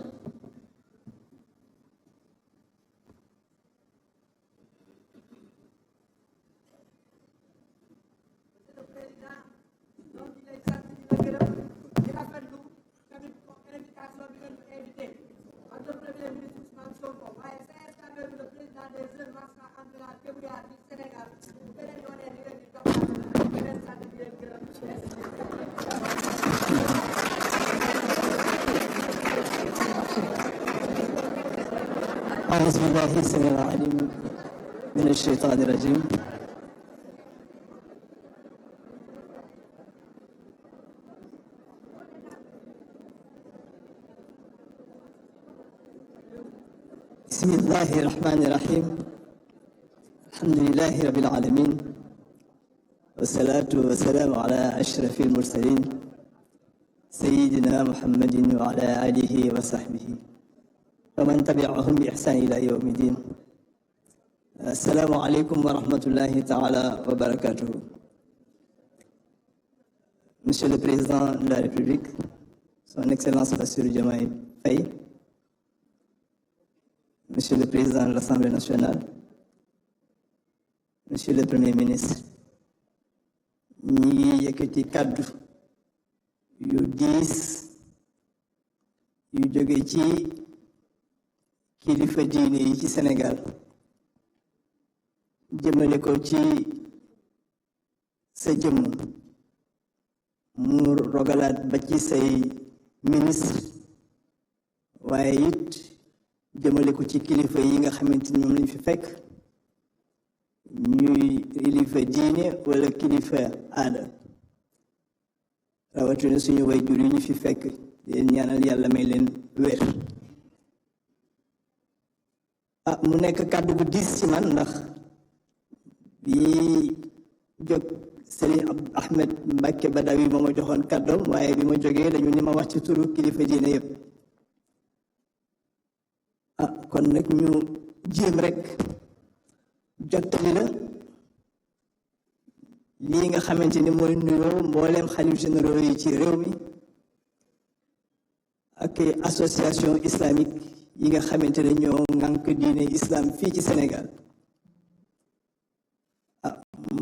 أعوذ بالله السميع العليم من الشيطان الرجيم بسم الله الرحمن الرحيم الحمد لله رب العالمين والصلاة والسلام على أشرف المرسلين سيدنا محمد وعلى آله وصحبه ومن تبعهم بإحسان إلى يوم الدين. السلام عليكم ورحمة الله تعالى وبركاته. Monsieur le Président de la République, Son Excellence Bassirou Diomaye Faye, Monsieur le Président de l'Assemblée nationale, Monsieur le Premier ministre, ñi ngi yëkkati kàddu yu diis yu jóge ci kilifa diine yi ci Sénégal jëmale ko ci sa jëmm mu rogalaat ba ci say ministre waaye it jëmale ko ci kilifa yi nga xamante ni moom lañ fi fekk ñuy kilifa diine wala kilifa aada rawatina suñu waajur yi ñu fi fekk leen ñaanal yàlla may leen wér. Mu nekk kàddu gu diis ci man ndax bi jóg Serigne Ahmed Mbacké Badawi moo ma joxoon kàddoom waaye bi ma jógee dañu ni ma wax ci turu kilifa diine yëpp kon nag ñu jéem rek jottali la lii nga xamante ni mooy nuyoo mbooleem xalif généraux yi ci réew mi ak association islamique yi nga xamante ne ñoo ngànk diine islam fii ci Sénégal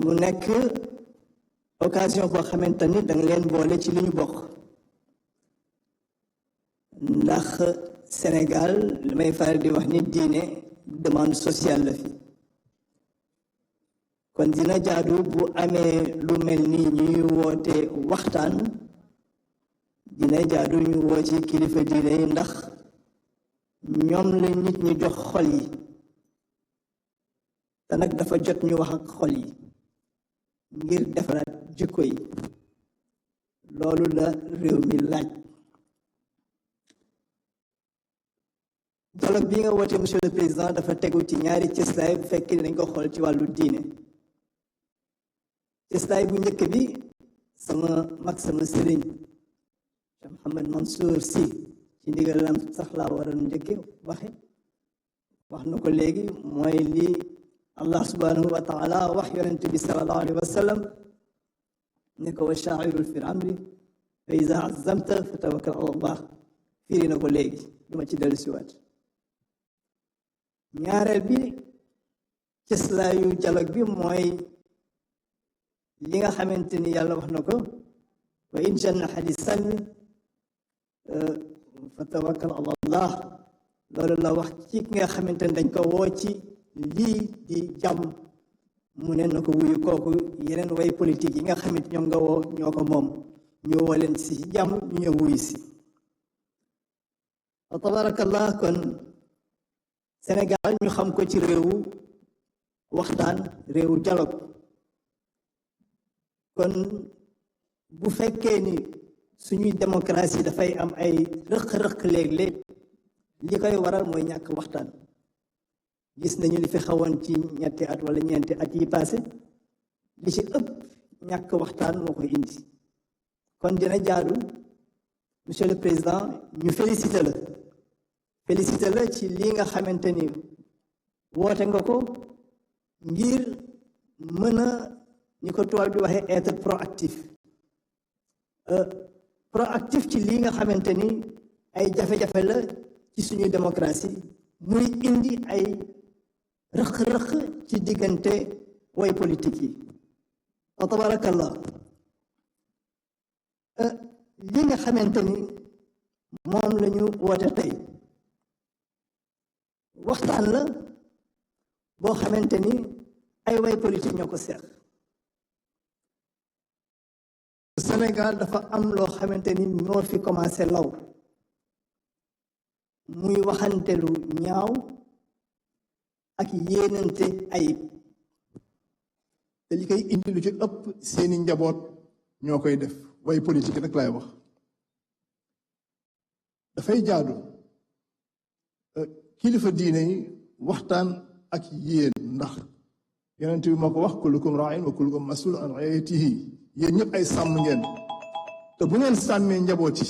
mu nekk occasion boo xamante ni danga leen boole ci li ñu bokk ndax Sénégal li may faral di wax ni diine demande sociale la fi kon dina jaadu bu amee lu mel ni ñuy woote waxtaan dina jaadu ñu woo ci kilifa diine yi ndax ñoom la nit ñi jox xol yi te nag dafa jot ñu wax ak xol yi ngir defaraat jikko yi loolu la réew mi laaj. dialogue bi nga woote monsieur le président dafa tegu ci ñaari cëslaay bu fekkee dañ ko xool ci wàllu diine. cëslaay bu njëkk bi sama mag sama sëriñ Cheikh Mouhamed Mansour Sy ci ndigalam sax laa waroon njëkke waxe wax na ko léegi mooy li Allah subhanahu wa taala wax yonent bi sallallahu alayhi wa sallam ne ko wa shaa'irun fil amri fa iza azamta fa tawakkal ala Allah firi na ko léegi duma ci dellu siwaat. ñaareel bi cëslaayu dialogue bi mooy li nga xamante ni yàlla wax na ko wa in jannaha lis-salmi fa tawakkal ala Allah loolu la wax ci ki nga xamante ni dañ ko woo ci lii di jàmm mu ne na ko wuyu kooku yeneen way politique yi nga xamante ñoom nga woo ñoo ko moom ñu woo leen si jàmm ñu ñëw wuyu si. wa tabarakallah kon Sénégal ñu xam ko ci réewu waxtaan réewu dialogue kon bu fekkee ni suñuy démocratie dafay am ay rëq-rëq léeg-léeg li koy waral mooy ñàkk waxtaan. gis nañu li fi xawoon ci ñetti at wala ñeenti at yi passé li ci ëpp ñàkk waxtaan moo koy indi kon dina jaadu monsieur le président ñu félicité la ci lii nga xamante ni woote nga ko ngir mën a ni ko tubaab di waxee être proactif ci lii nga xamante ni ay jafe-jafe la ci suñuy démocratie muy indi ay rëq-rëq ci diggante way politique yi wa tabarakallah li nga xamante ni moom la ñu woote tey waxtaan la boo xamante ni ay way politique ñoo ko seex. Sénégal dafa am loo xamante ni ñoo fi commencé law muy waxante lu ñaaw ak yéenante ayib te li koy indi lu ci ëpp seeni njaboot ñoo koy def way politique rek laay wax. dafay jaadu kilifa diine yi waxtaan ak yéen ndax yonent bi moo ko wax kullukum raa'in wa kullukum mas'uulun an ra'iyyatihi yéen ñëpp ay sàmm ngeen te bu ngeen sàmmee njaboot yi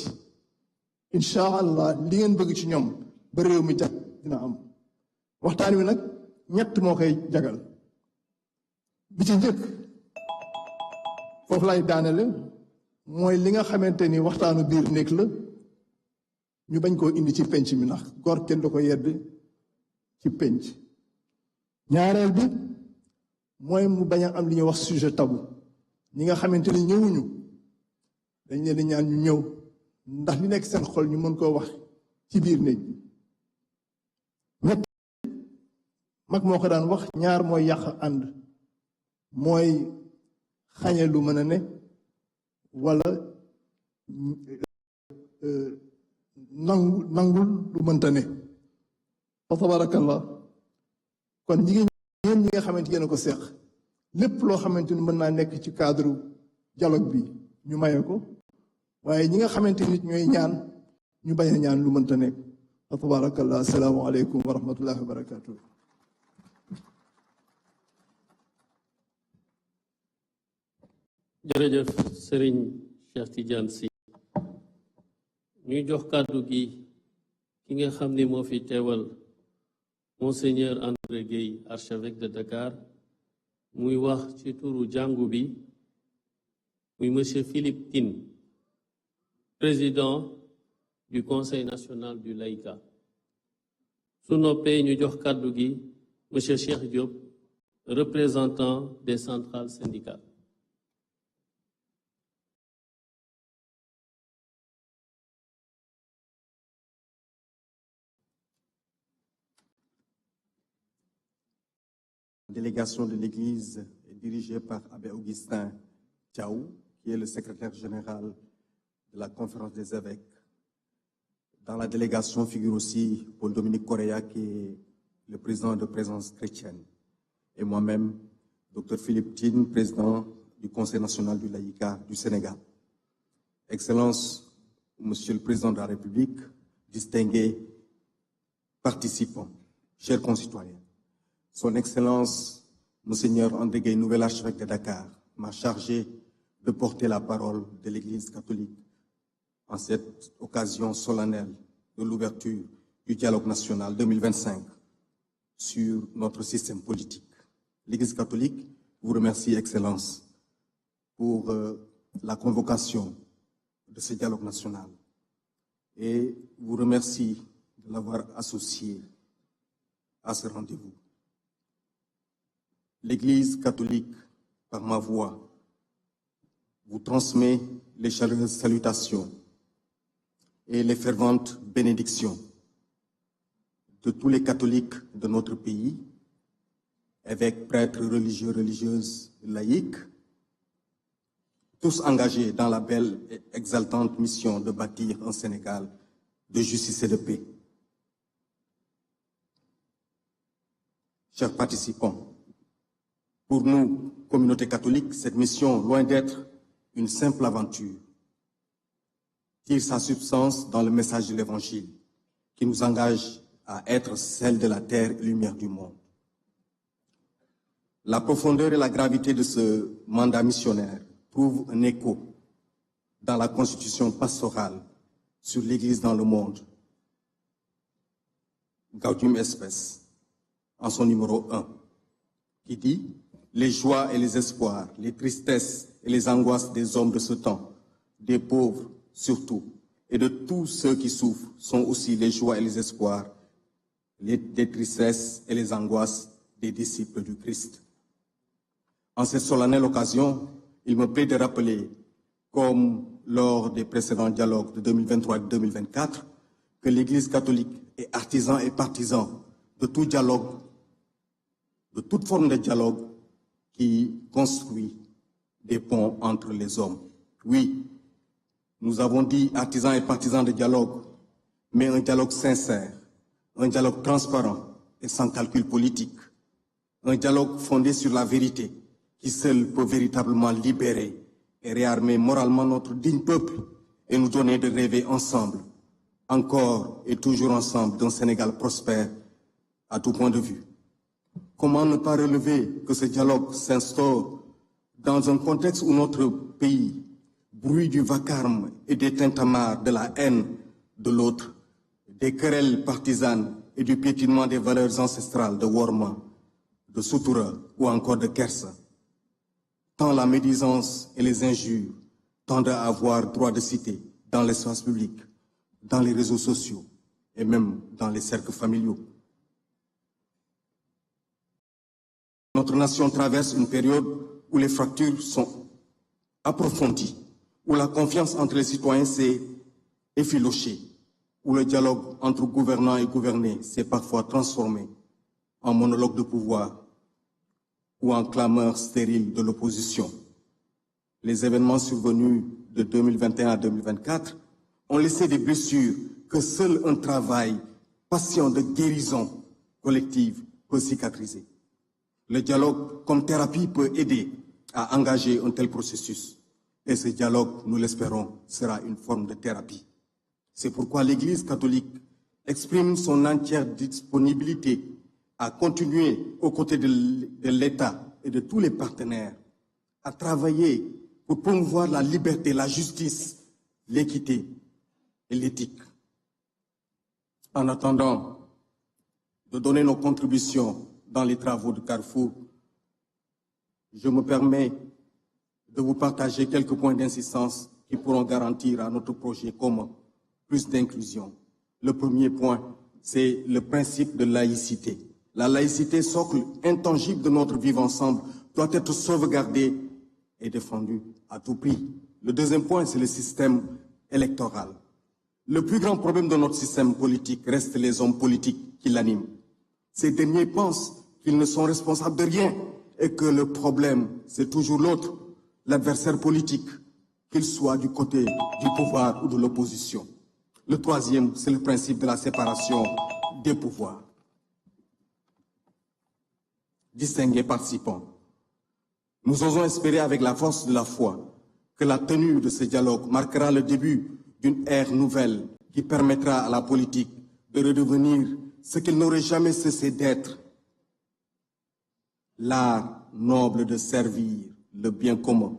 incha allah li ngeen bëgg ci ñoom ba réew mi jag dina am. waxtaan wi nag ñett moo koy jagal bi ci njëkk foofu lay daanele mooy li nga xamante ni waxtaanu biir néeg la ñu bañ koo indi ci penc mi ndax góor kenn du ko yedd ci penc. ñaareel bi mooy mu bañ a am li ñuy wax sujet tabou ñi nga xamante ni ñëwuñu dañ leen di ñaan ñu ñëw ndax li nekk seen xol ñu mën koo wax ci biir néeg bi. ñett mag moo ko daan wax ñaar mooy yàq ànd mooy xañe lu mën a ne wala nangul lu mënta ne fa tabarakallah kon ñi nga xamante yéen a ko seex lépp loo xamante ni mën naa nekk ci cadre dialogue bi ñu maye ko waaye ñi nga xamante nit ñooy ñaan ñu bañ a ñaan lu mënta nekk fa tabarakallah assalaamu aleykum wa rahmatullahi wa barakatuh. jërëjëf Serigne Cheikh Tidiane Sy ñuy jox kàddu gi ki nga xam ni moo fi teewal Monseigneur André Gueye archevêque de Dakar muy wax ci turu jàngu bi muy monsieur Philippe Tine président du Conseil national du laïcat su noppee ñu jox kàddu gi monsieur Cheikh Diop représentant des centrales syndicales. La délégation de l'Église est dirigée par Abbé Augustin Thiaou, qui est le secrétaire général de la Conférence des évêques. Dans la délégation figure aussi Paul-Dominique Correa, qui est le président de Présence chrétienne, et moi-même, Dr Philippe Tine, président du Conseil national du laïcat du Sénégal. Excellences, Monsieur le Président de la République, distingués participants, chers concitoyens, Son Excellence, Monseigneur André Gueye, nouvel archevêque de Dakar, m'a chargé de porter la parole de l'Église catholique en cette occasion solennelle de l'ouverture du dialogue national 2025 sur notre système politique. L'Église catholique vous remercie, Excellence, pour la convocation de ce dialogue national et vous remercie de l'avoir associé à ce rendez-vous. L'Église catholique, par ma voix, vous transmet les chaleureuses salutations et les ferventes bénédictions de tous les catholiques de notre pays, évêques, prêtres, religieux, religieuses, laïcs, tous engagés dans la belle et exaltante mission de bâtir un Sénégal de justice et de paix. Chers participants, pour nous, communauté catholique, cette mission, loin d'être une simple aventure, tire sa substance dans le message de l'Évangile qui nous engage à être celle de la terre et lumière du monde. La profondeur et la gravité de ce mandat missionnaire trouvent un écho dans la constitution pastorale sur l'Église dans le monde, Gaudium Spes, en son numéro 1, qui dit « Les joies et les espoirs, les tristesses et les angoisses des hommes de ce temps, des pauvres surtout, et de tous ceux qui souffrent sont aussi les joies et les espoirs, des tristesses et les angoisses des disciples du Christ. » En cette solennelle occasion, il me plaît de rappeler, comme lors des précédents dialogues de 2023 et de 2024, que l'Église catholique est artisan et partisan de tout dialogue, de toute forme de dialogue qui construit des ponts entre les hommes. Oui, nous avons dit artisans et partisans de dialogue, mais un dialogue sincère, un dialogue transparent et sans calcul politique, un dialogue fondé sur la vérité, qui seul peut véritablement libérer et réarmer moralement notre digne peuple et nous donner de rêver ensemble, encore et toujours ensemble, d'un Sénégal prospère à tout point de vue. Comment ne pas relever que ce dialogue s'instaure dans un contexte où notre pays bruit du vacarme et des tintamarres de la haine de l'autre, des querelles partisanes et du piétinement des valeurs ancestrales de Worma, de Sutura ou encore de Kersa. Tant la médisance et les injures tendent à avoir droit de cité dans l'espace public, dans les réseaux sociaux et même dans les cercles familiaux. Notre nation traverse une période où les fractures sont approfondies, où la confiance entre les citoyens s'est effilochée, où le dialogue entre gouvernants et gouvernés s'est parfois transformé en monologue de pouvoir ou en clameur stérile de l'opposition. Les événements survenus de 2021 à 2024 ont laissé des blessures que seul un travail patient de guérison collective peut cicatriser. Le dialogue comme thérapie peut aider à engager un tel processus. Et ce dialogue, nous l'espérons, sera une forme de thérapie. C'est pourquoi l'Église catholique exprime son entière disponibilité à continuer aux côtés de l'État et de tous les partenaires, à travailler pour promouvoir la liberté, la justice, l'équité et l'éthique. En attendant de donner nos contributions dans les travaux de Carrefour, je me permets de vous partager quelques points d'insistance qui pourront garantir à notre projet commun plus d'inclusion. Le premier point, c'est le principe de laïcité. La laïcité, socle intangible de notre vivre ensemble, doit être sauvegardée et défendue à tout prix. Le deuxième point, c'est le système électoral. Le plus grand problème de notre système politique reste les hommes politiques qui l'animent. Ces derniers pensent qu'ils ne sont responsables de rien et que le problème, c'est toujours l'autre, l'adversaire politique, qu'il soit du côté du pouvoir ou de l'opposition. Le troisième, c'est le principe de la séparation des pouvoirs. Distingués participants, nous osons espérer avec la force de la foi que la tenue de ce dialogue marquera le début d'une ère nouvelle qui permettra à la politique de redevenir ce qu'elle n'aurait jamais cessé d'être, l'art noble de servir le bien commun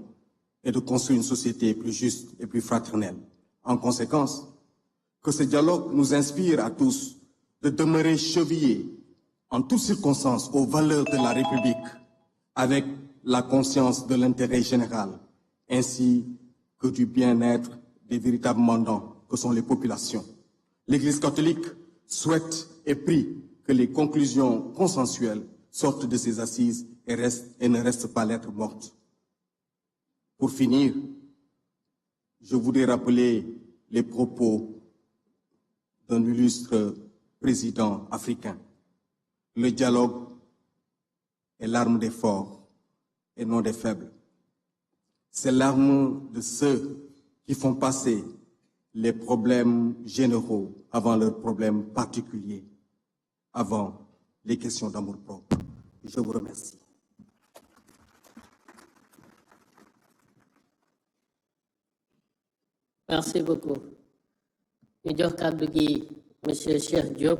et de construire une société plus juste et plus fraternelle. En conséquence, que ce dialogue nous inspire à tous de demeurer chevillés en toutes circonstances aux valeurs de la République, avec la conscience de l'intérêt général, ainsi que du bien-être des véritables mandants que sont les populations. L'Église catholique souhaite et prie que les conclusions consensuelles sortent de ces assises et ne restent pas lettre morte. Pour finir, je voudrais rappeler les propos d'un illustre président africain. Le dialogue est l'arme des forts et non des faibles. C'est l'arme de ceux qui font passer les problèmes généraux avant leurs problèmes particuliers, avant les questions d'amour-propre. Je vous remercie. Merci beaucoup. ñu jox kàddu gi monsieur Cheikh Diop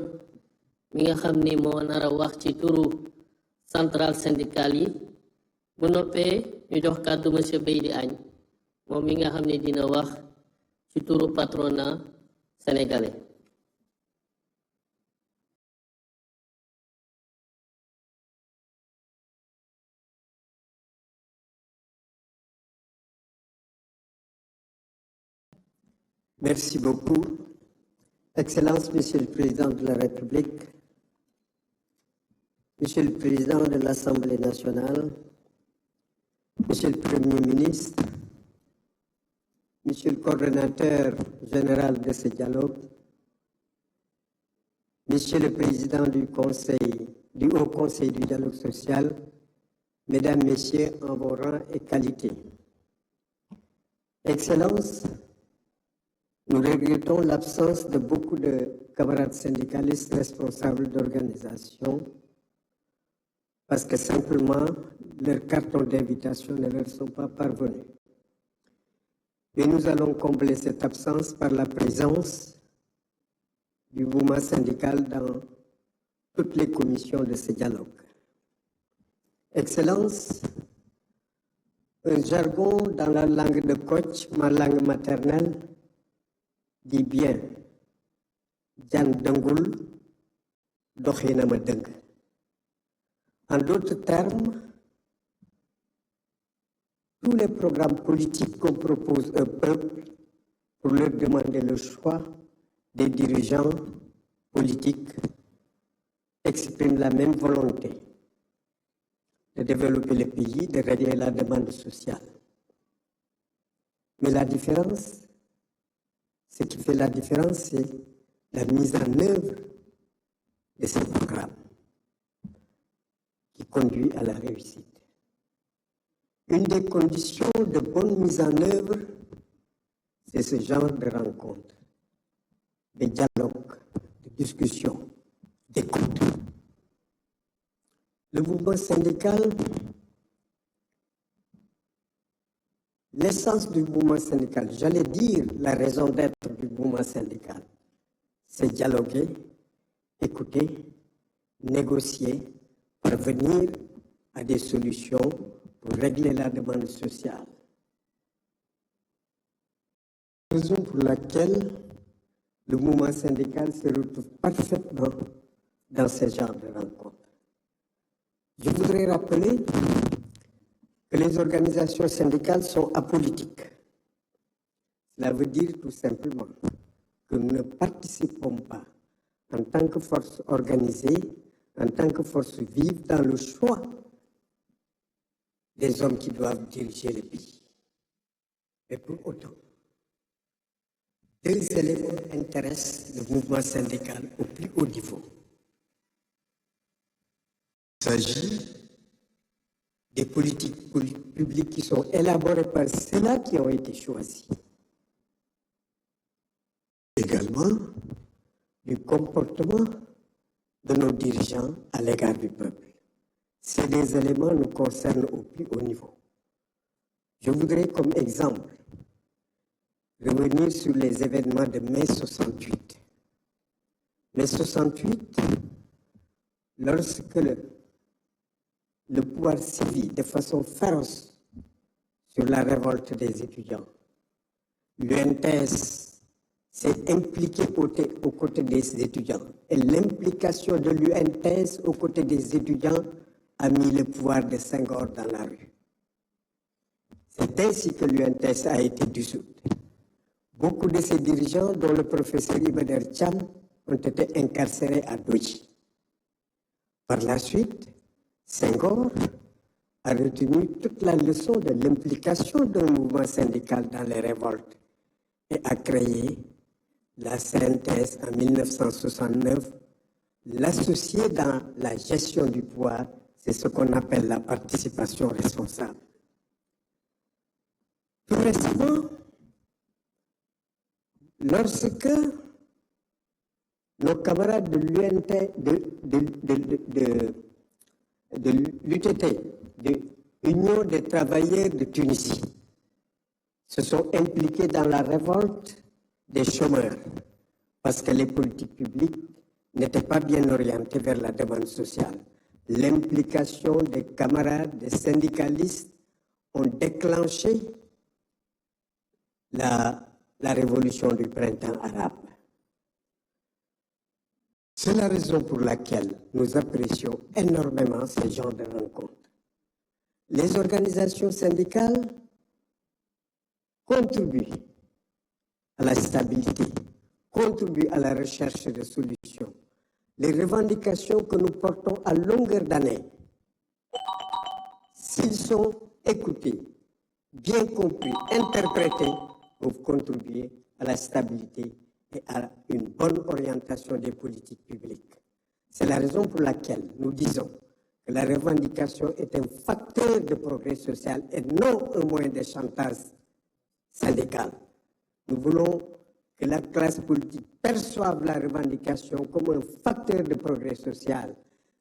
mi nga xam ni moo nar a wax ci turu centrale syndicale yi bu noppee ñu jox kàddu monsieur Beydi Agne moom mi nga xam ni dina wax ci turu patronat sénégalais. Merci beaucoup. Excellence, Monsieur le Président de la République, Monsieur le Président de l'Assemblée nationale, Monsieur le Premier ministre, Monsieur le Coordonnateur général de ce dialogue, Monsieur le Président du Haut Conseil du dialogue social, Mesdames, Messieurs, en vos rangs et qualités. Excellence, nous regrettons l'absence de beaucoup de camarades syndicalistes responsables d'organisation parce que simplement leurs cartons d'invitation ne leur sont pas parvenus. Et nous allons combler cette absence par la présence du mouvement syndical dans toutes les commissions de ce dialogue. Excellence, un jargon dans la langue de coach, ma langue maternelle, dit bien Jan Dangul Dokhina Madeng. En d'autres termes, tous les programmes politiques qu'on propose au peuple pour leur demander le choix des dirigeants politiques expriment la même volonté de développer le pays, de régler la demande sociale. Mais la différence, ce qui fait la différence, c'est la mise en œuvre de ces programmes qui conduit à la réussite. Une des conditions de bonne mise en œuvre, c'est ce genre de rencontres, de dialogues, de discussions, d'écoute. Le mouvement syndical, l'essence du mouvement syndical, j'allais dire la raison d'être du mouvement syndical, c'est dialoguer, écouter, négocier, parvenir à des solutions pour régler la demande sociale. Raison pour laquelle le mouvement syndical se retrouve parfaitement dans ce genre de rencontres. Je voudrais rappeler que les organisations syndicales sont apolitiques. Cela veut dire tout simplement que nous ne participons pas en tant que force organisée, en tant que force vive dans le choix des hommes qui doivent diriger le pays. Et pour autant, deux éléments intéressent le mouvement syndical au plus haut niveau. Il s'agit des politiques publiques qui sont élaborées par ceux-là qui ont été choisis. Également, du comportement de nos dirigeants à l'égard du peuple. Ces deux éléments nous concernent au plus haut niveau. Je voudrais comme exemple revenir sur les événements de mai 68. Mai 68, lorsque le pouvoir sévit de façon féroce sur la révolte des étudiants, l'UNTS s'est impliqué aux côtés des étudiants. Et l'implication de l'UNTS aux côtés des étudiants a mis le pouvoir de Senghor dans la rue. C'est ainsi que l'UNTS a été dissoute. Beaucoup de ses dirigeants, dont le professeur Ibader Cham, ont été incarcérés à Doji. Par la suite, Senghor a retenu toute la leçon de l'implication d'un mouvement syndical dans les révoltes et a créé la CNTS en 1969. L'associé dans la gestion du pouvoir, c'est ce qu'on appelle la participation responsable. Tout récemment, lorsque nos camarades de l'UNT, de l'UTT, de l'Union des travailleurs de Tunisie, se sont impliqués dans la révolte des chômeurs parce que les politiques publiques n'étaient pas bien orientées vers la demande sociale. L'implication des camarades, des syndicalistes ont déclenché la révolution du printemps arabe. C'est la raison pour laquelle nous apprécions énormément ces genres de rencontres. Les organisations syndicales contribuent à la stabilité, contribuent à la recherche de solutions. Les revendications que nous portons à longueur d'année, s'ils sont écoutés, bien compris, interprétés, peuvent contribuer à la stabilité et à une bonne orientation des politiques publiques. C'est la raison pour laquelle nous disons que la revendication est un facteur de progrès social et non un moyen de chantage syndical. Nous voulons que la classe politique perçoive la revendication comme un facteur de progrès social.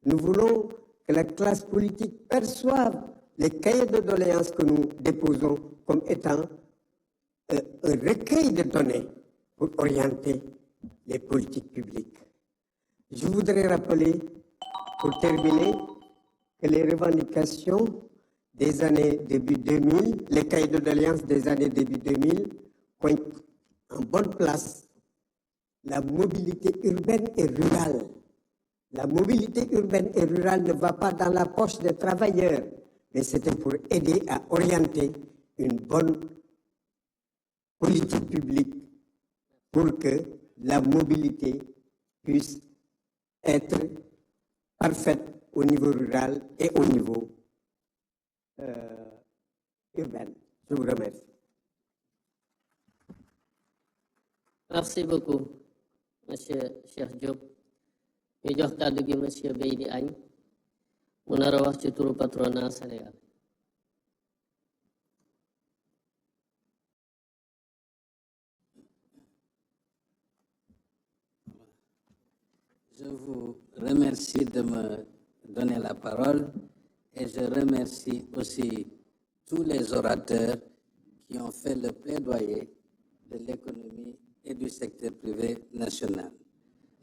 Nous voulons que la classe politique perçoive les cahiers de doléances que nous déposons comme étant un recueil de données pour orienter les politiques publiques. Je voudrais rappeler, pour terminer, que les revendications des années début 2000, les cahiers de doléances des années début 2000, pointent en bonne place la mobilité urbaine et rurale. La mobilité urbaine et rurale ne va pas dans la poche des travailleurs, mais c'était pour aider à orienter une bonne politique publique pour que la mobilité puisse être parfaite au niveau rural et au niveau urbain. Je vous remercie. Merci beaucoup, M. Cheikh Diop. ñu jox kàddu gi M. Beydi Agne mu nar a wax ci turu patronat Sénégal. Je vous remercie de me donner la parole et je remercie aussi tous les orateurs qui ont fait le plaidoyer de l'économie et du secteur privé national.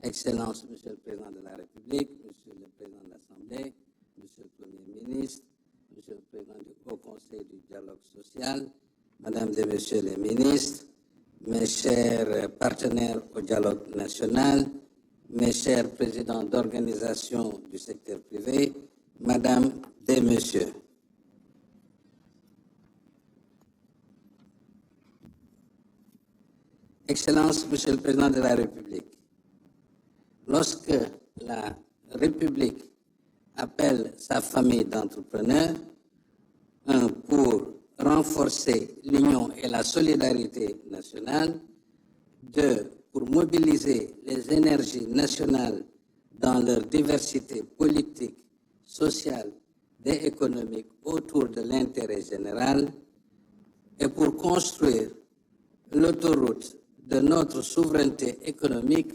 Excellences, Monsieur le Président de la République, Monsieur le Président de l'Assemblée, Monsieur le Premier ministre, Monsieur le Président du Haut Conseil du dialogue social, Madame et Messieurs les ministres, mes chers partenaires au dialogue national, mes chers présidents d'organisations du secteur privé, Madame et Messieurs. Excellences, Monsieur le Président de la République, lorsque la République appelle sa famille d'entrepreneurs, pour renforcer l'union et la solidarité nationale, pour mobiliser les énergies nationales dans leur diversité politique, sociale et économique autour de l'intérêt général, et pour construire l'autoroute de notre souveraineté économique,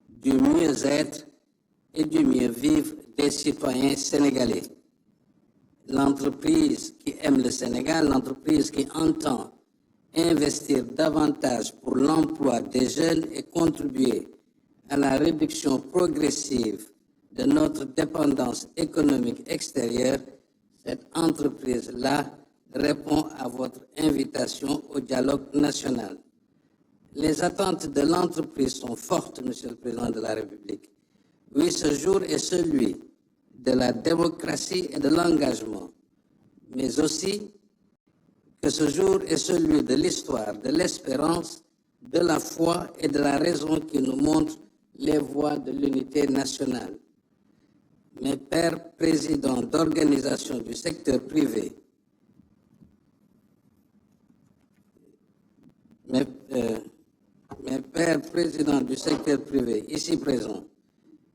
du mieux-être et du mieux-vivre des citoyens sénégalais. l'entreprise qui aime le Sénégal, l'entreprise qui entend investir davantage pour l'emploi des jeunes et contribuer à la réduction progressive de notre dépendance économique extérieure, cette entreprise-là répond à votre invitation au dialogue national. Les attentes de l'entreprise sont fortes, Monsieur le Président de la République. Oui, ce jour est celui de la démocratie et de l'engagement, mais aussi que ce jour est celui de l'histoire, de l'espérance, de la foi et de la raison qui nous montrent les voies de l'unité nationale. Mes pères présidents d'organisations du secteur privé, mes pères présidents du secteur privé ici présents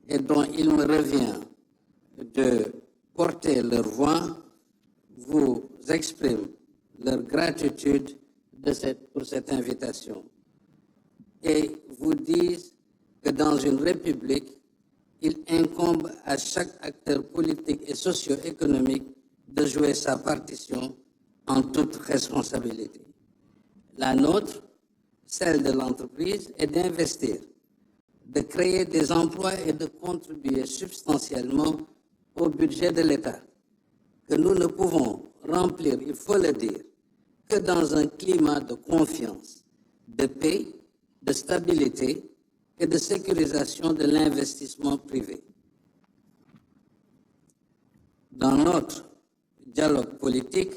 et dont il me revient de porter leur voix, vous expriment leur gratitude pour cette invitation et vous disent que dans une république, il incombe à chaque acteur politique et socio-économique de jouer sa partition en toute responsabilité. La nôtre, celle de l'entreprise, est d'investir, de créer des emplois et de contribuer substantiellement au budget de l'État, que nous ne pouvons remplir, il faut le dire, que dans un climat de confiance, de paix, de stabilité et de sécurisation de l'investissement privé. Dans notre dialogue politique,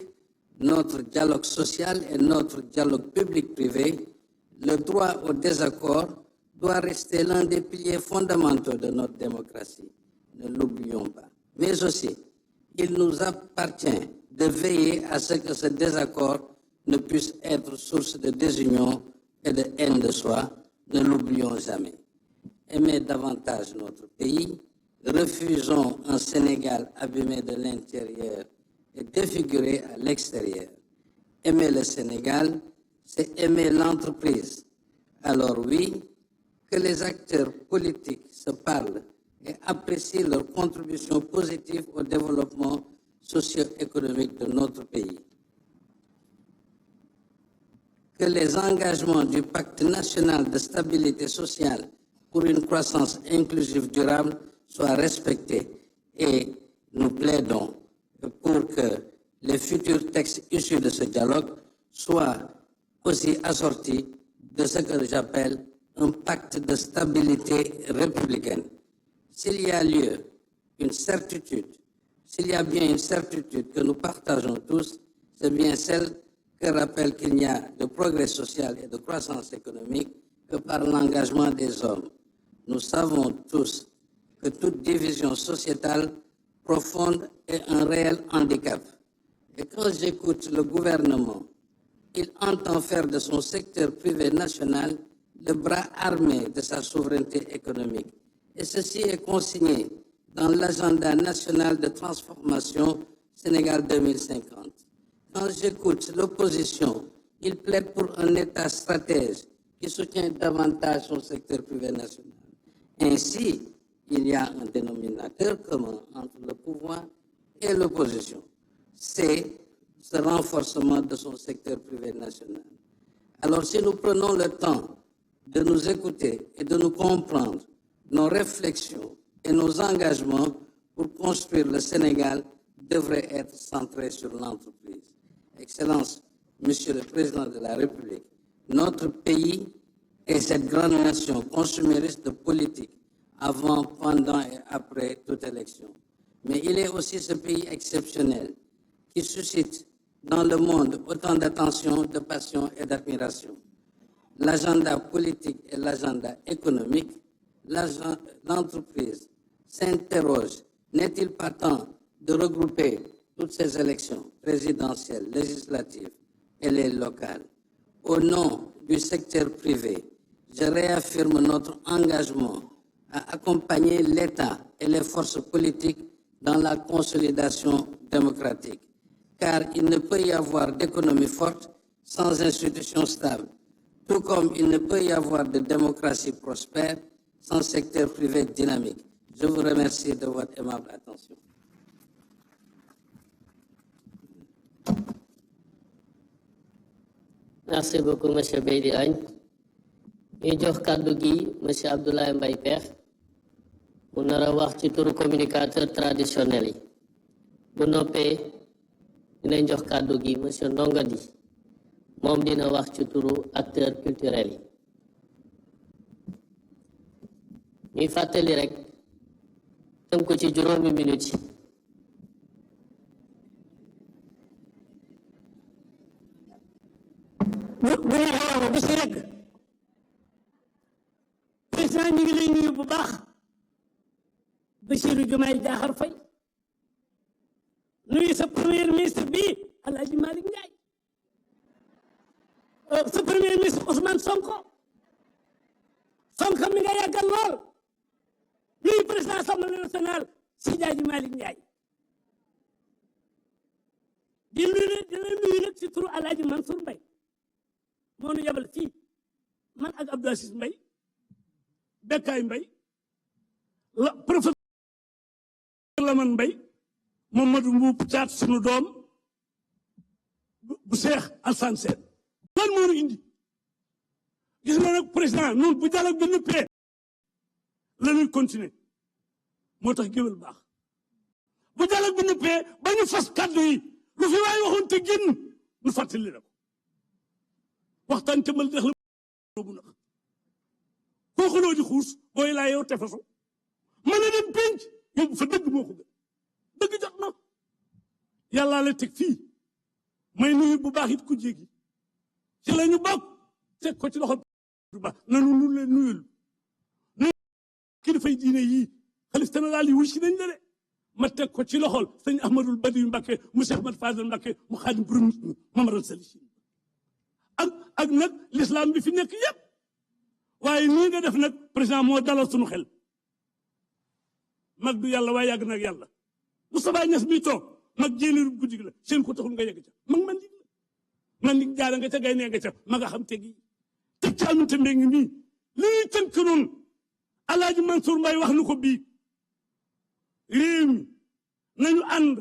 notre dialogue social et notre dialogue public-privé, le droit au désaccord doit rester l'un des piliers fondamentaux de notre démocratie. Ne l'oublions pas. Mais aussi, il nous appartient de veiller à ce que ce désaccord ne puisse être source de désunion et de haine de soi. Ne l'oublions jamais. Aimer davantage notre pays, refusons un Sénégal abîmé de l'intérieur et défiguré à l'extérieur. Aimer le Sénégal, c'est aimer l'entreprise. Alors oui, que les acteurs politiques se parlent et apprécient leur contribution positive au développement socio-économique de notre pays. Que les engagements du Pacte national de stabilité sociale pour une croissance inclusive durable soient respectés et nous plaidons pour que les futurs textes issus de ce dialogue soient aussi assortis de ce que j'appelle un pacte de stabilité républicaine. S'il y a lieu, une certitude, s'il y a bien une certitude que nous partageons tous, c'est bien celle que rappelle qu'il n'y a de progrès social et de croissance économique que par l'engagement des hommes. Nous savons tous que toute division sociétale profonde est un réel handicap. Et quand j'écoute le gouvernement, il entend faire de son secteur privé national le bras armé de sa souveraineté économique. Et ceci est consigné dans l'agenda national de transformation Sénégal 2050. Quand j'écoute l'opposition, il plaide pour un État stratège qui soutient davantage son secteur privé national. Ainsi, il y a un dénominateur commun entre le pouvoir et l'opposition. C'est ce renforcement de son secteur privé national. Alors, si nous prenons le temps de nous écouter et de nous comprendre, nos réflexions et nos engagements pour construire le Sénégal devraient être centrés sur l'entreprise. Excellence, Monsieur le Président de la République, notre pays est cette grande nation consumériste de politique avant, pendant et après toute élection. Mais il est aussi ce pays exceptionnel qui suscite dans le monde autant d'attention, de passion et d'admiration. L'agenda politique et l'agenda économique, l'entreprise s'interroge, n'est-il pas temps de regrouper toutes ces élections présidentielles, législatives et les locales? Au nom du secteur privé, je réaffirme notre engagement à accompagner l'État et les forces politiques dans la consolidation démocratique, car il ne peut y avoir d'économie forte sans institutions stables, tout comme il ne peut y avoir de démocratie prospère sans secteur privé dynamique. Je vous remercie de votre aimable attention. Merci beaucoup, monsieur Beydi Agne. ñu jox kàddu gi monsieur Abdoulaye Mbaye Pekh mu nar a wax ci turu communicateur traditionnel yi bu noppee dinañ jox kàddu gi monsieur Ndongadi moom dina wax ci turu acteur culturel yi ñuy fàttali rek tënk ko ci juróomi minute yi bu ñu xaw ba si yegg président ñu ngi lay nuyu bu baax Bassirou Diomaye Diakhar Faye nuyu sa premier ministre bii El Hadj Malick Ndiaye sa premier ministre Ousmane Sonko mi nga yàggal lool nuyu président Assemblée nationale Seydi Hadji Malick Ndiaye di la nuyu nag ci turu El Hadj Mansour Mbaye moo nu yabal fii man ak Abdou Aziz Mbaye Bekkaay Mbaye la professeur Lamane Mbaye Mamadou Mbuub caat sunu doom bu Seex Alsaan Seen lan moo nu indi gis nga nag président noonu bu dialogue bi nuppee la ñuy continuer moo tax géwél baax bu dialogue bi nuppee ba ñu fas kàddu yi lu fi waay waxoon te génn nu fàttali la ko waxtaan te mal dex la boobu nag koo xuloo di xuus booy laa yow te faso mën a dem pénc yóbbu fa dëgg moo ko gën dëgg jot na yàllaa la teg fii may nuyu bu baax it ku jéegi ci la ñu bokk teg ko ci loxo bu baax nanu nu leen nuyul nuyu kilifay diine yii xalif général yi wuy si nañ la de ma teg ko ci loxol sëñ Ahmadul Badiou Mbacké mu Cheikh Ahmad Fadel Mbacké mu xaadim borom nit ñi mamaral sali si ak nag l'islam bi fi nekk yépp waaye nii nga def nag président moo dalal suñu xel mag du yàlla waaye yàgg nag yàlla Moustapha Niass mi toog mag jéenéeru guddi la seen ko taxul nga yegg ca mag man di jaara nga ca gay nee nga ca ma nga xam teg yi teg ca aminte mbéy ngi mii li ñuy tënk noonu Alaaji Mansour Mbaye wax nu ko bii réew mi nañu ànd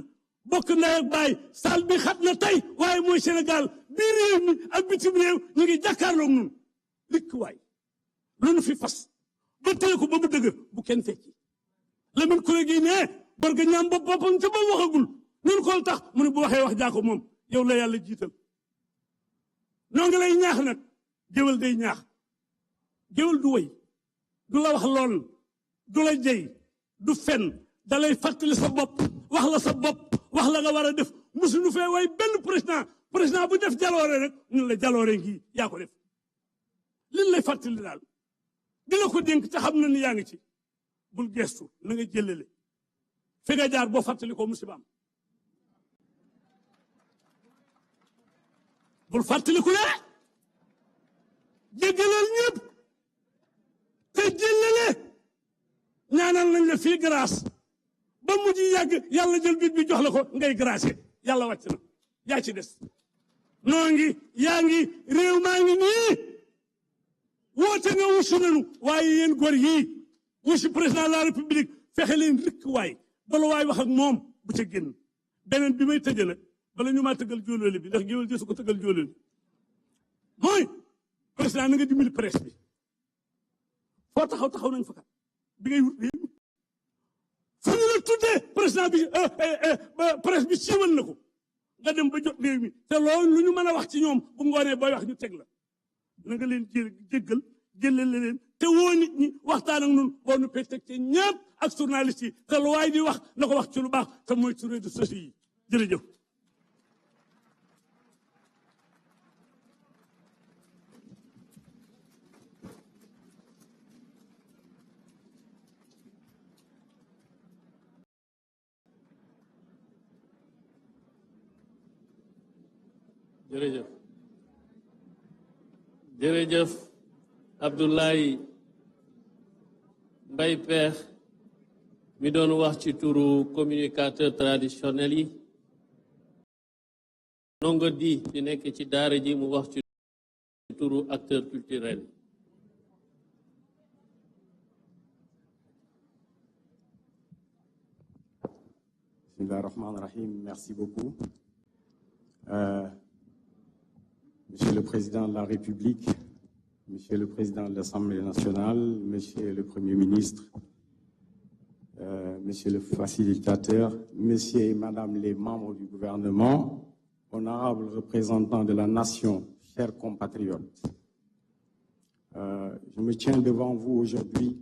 bokk ndey ak baay saal bi xat na tey waaye mooy Sénégal bii réew mi ak bitim réew ñu ngi jàkkaarloog nun rikk waay lu nu fi fas ba téye ko ba mu dëgër bu kenn fekki Lamine Kouré gi ne bor ga ñaam bopp boppam ca ba waxagul nunu ko tax mu ne bu waxee wax jaako moom yow la yàlla jiital noo ngi lay ñaax nag géwél day ñaax géwél du way du la wax lool du la jey du fen da lay fàttali sa bopp wax la sa bopp wax la nga war a def musuñu fee way benn président bu def jaloore rek ñun la jaloore ngi yaa ko def liñ lay fàttali daal dina ko dénk te xam na ni yaa ngi ci bul gestu na nga jëlale fi nga jaar boo fàttali ko musiba am bul fàttali ku ne jéggalal ñëpp te jëlale ñaanal nañ la fii grâce ba mujj yàgg yàlla jël bit bi jox la ko ngay grâce yàlla wàcc na yaa ci des noo ngi yaa ngi réew maa ngi nii woote nga wusu nanu waaye yéen góor yii wusu président de la république fexe leen rikk waay bala waay wax ak moom bu ca génn beneen bi may tëje nag bala ñu maa tëggal jóolóoli bi ndax géwél su ko tëggal jóolóoli mooy président na nga dimbali presse bi foo taxaw nañ fa kat bi ngay wut réew mi fu ñu la tuddee président bi presse bi siiwal na ko nga dem ba jot réew mi te loolu lu ñu mën a wax ci ñoom bu ngoonee booy wax ñu teg la na nga leen jéggal jëlale leen te woo nit ñi waxtaan ak ñun boo nu pee teg ci ñëpp ak journaliste yi te lu waay di wax na ko wax ci lu baax te mooy ci réseaux sociaux yi jërëjëf. jërëjëf jërëjëf Abdoulaye Mbaye Pekh mi doon wax ci turu communicateur traditionnel yi Ndongo Di di nekk ci daara ji mu wax ci turu acteur culturel yi Bismillah ar-Rahman ar-Rahim, merci beaucoup. Monsieur le Président de la République, Monsieur le Président de l'Assemblée nationale, Monsieur le Premier ministre, Monsieur le facilitateur, Messieurs et Madame les membres du gouvernement, honorables représentants de la nation, chers compatriotes, je me tiens devant vous aujourd'hui,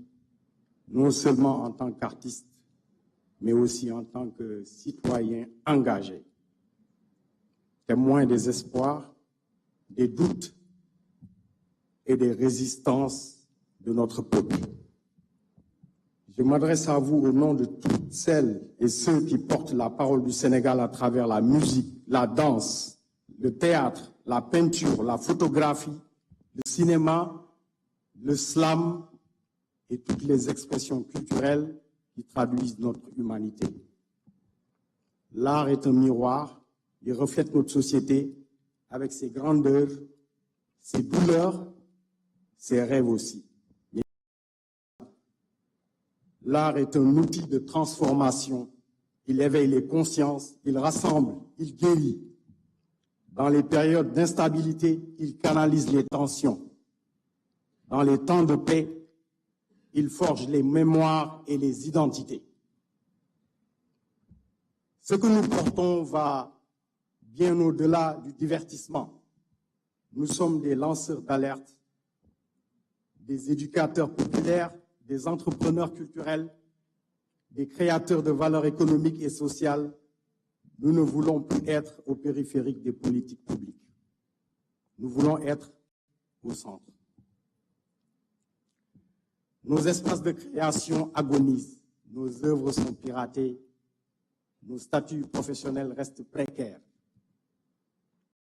non seulement en tant qu'artiste, mais aussi en tant que citoyen engagé, témoin des espoirs, des doutes et des résistances de notre peuple. Je m'adresse à vous au nom de toutes celles et ceux qui portent la parole du Sénégal à travers la musique, la danse, le théâtre, la peinture, la photographie, le cinéma, le slam et toutes les expressions culturelles qui traduisent notre humanité. L'art est un miroir, il reflète notre société avec ses grandeurs, ses douleurs, ses rêves aussi. L'art est un outil de transformation. Il éveille les consciences, il rassemble, il guérit. Dans les périodes d'instabilité, il canalise les tensions. Dans les temps de paix, il forge les mémoires et les identités. Ce que nous portons va bien au-delà du divertissement. Nous sommes des lanceurs d'alerte, des éducateurs populaires, des entrepreneurs culturels, des créateurs de valeurs économiques et sociales. Nous ne voulons plus être au périphérique des politiques publiques. Nous voulons être au centre. Nos espaces de création agonisent, nos œuvres sont piratées, nos statuts professionnels restent précaires.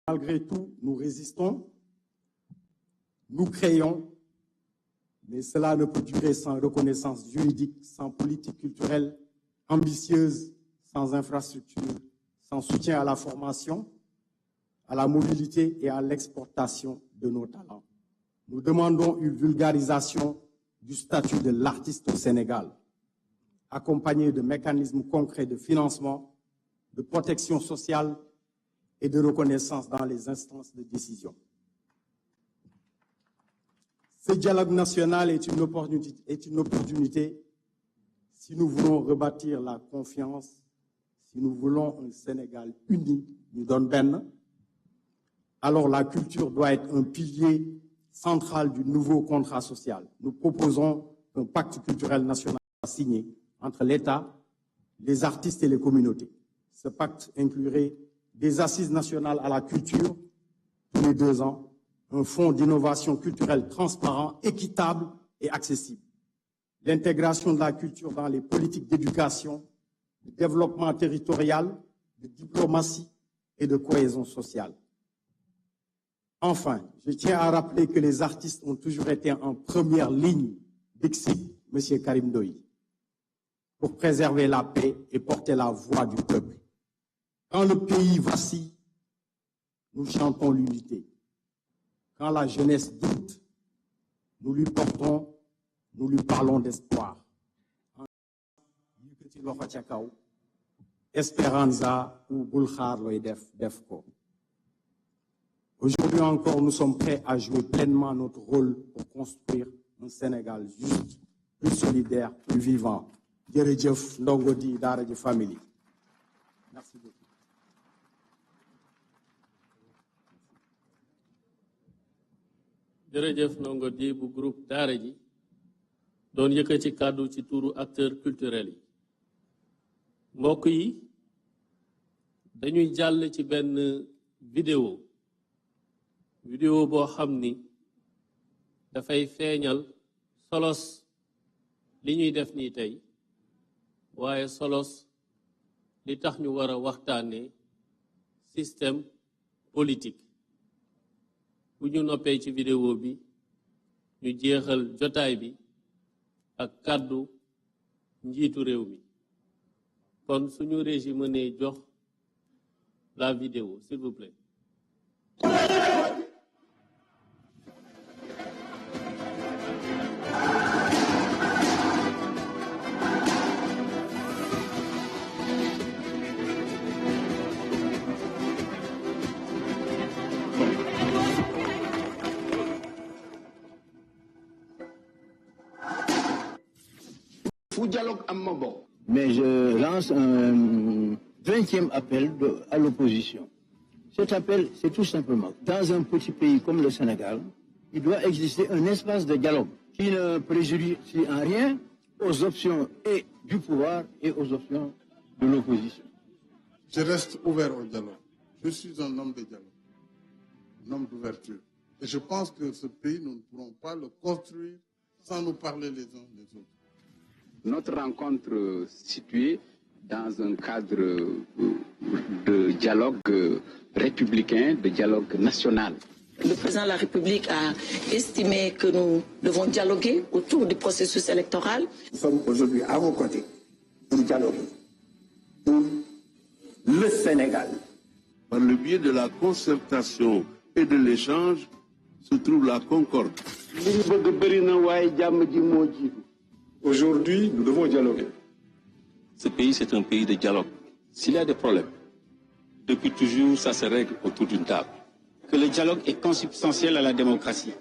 Malgré tout, nous résistons, nous créons, mais cela ne peut durer sans reconnaissance juridique, sans politique culturelle ambitieuse, sans infrastructure, sans soutien à la formation, à la mobilité et à l'exportation de nos talents. Nous demandons une vulgarisation du statut de l'artiste au Sénégal, accompagné de mécanismes concrets de financement, de protection sociale et de reconnaissance dans les instances de décision. Ce dialogue national est une opportunité si nous voulons rebâtir la confiance, si nous voulons un Sénégal uni, nous donne ben, alors la culture doit être un pilier central du nouveau contrat social. Nous proposons un pacte culturel national signé entre l'État, les artistes et les communautés. Ce pacte inclurait des assises nationales à la culture tous les 2 ans, un fonds d'innovation culturelle transparent, équitable et accessible, l'intégration de la culture dans les politiques d'éducation, de développement territorial, de diplomatie et de cohésion sociale. Enfin, je tiens à rappeler que les artistes ont toujours été en première ligne, d'exit, M. Karim Ndoye, pour préserver la paix et porter la voix du peuple. Quand le pays vacille, nous chantons l'unité. Quand la jeunesse doute, nous lui parlons d'espoir. Esperanza ou Bulkhar loy def ko. Aujourd'hui encore, nous sommes prêts à jouer pleinement notre rôle pour construire un Sénégal juste, plus solidaire, plus vivant. Jërëjëf ndongo di daara ji famille. Merci beaucoup. jërëjëf ndongo di bu groupe daara ji doon yëkkati kàddu ci turu acteurs culturels yi. mbokk yi dañuy jàll ci benn vidéo boo xam ni dafay feeñal solos li ñuy def nii tey waaye solos li tax ñu war a waxtaanee système politique. bu ñu noppee ci vidéo bi ñu jeexal jotaay bi ak kàddu njiitu réew mi kon suñu régie mënee jox la vidéo s'il vous plaît. Mais je lance un 20e appel à l'opposition. Cet appel, c'est tout simplement, dans un petit pays comme le Sénégal, il doit exister un espace de dialogue qui ne préjuge en rien aux options et du pouvoir et aux options de l'opposition. Je reste ouvert au dialogue. Je suis un homme de dialogue, un homme d'ouverture. Et je pense que ce pays, nous ne pourrons pas le construire sans nous parler les uns les autres. Notre rencontre située dans un cadre de dialogue républicain, de dialogue national. Le président de la République a estimé que nous devons dialoguer autour du processus électoral. Nous sommes aujourd'hui à vos côtés pour dialoguer pour le Sénégal. Par le biais de la concertation et de l'échange se trouve la concorde. Aujourd'hui, nous devons dialoguer. Ce pays, c'est un pays de dialogue. S'il y a des problèmes, depuis toujours, ça se règle autour d'une table. Que le dialogue est consubstantiel à la démocratie.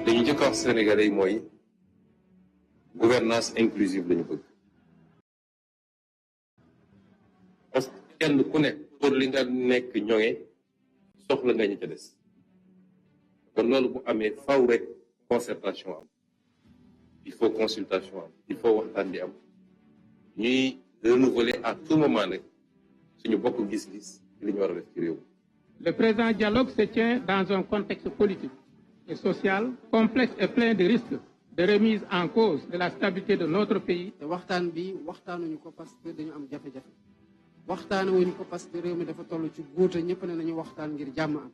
dañu njëkk a wax Sénégalais yi mooy gouvernance inclusive lañu bëgg parce que kenn ku nekk pour li nga nekk ñoŋe soxla nga ñu ca des kon loolu bu amee faw rek concertation am il faut consultation am il faut waxtaan di am ñuy renouveler à tout moment nag suñu bokk gis-gis ci li ñu war a def ci réew. Le présent dialogue se tient dans un contexte politique et social complexe et plein de risques de remise en cause de la stabilité de notre pays. te waxtaan bi waxtaanuñu ko parce que dañu am jafe-jafe waxtaanuñu ko parce que réew mi dafa toll ci guuta ñëpp ne nañu waxtaan ngir jàmm am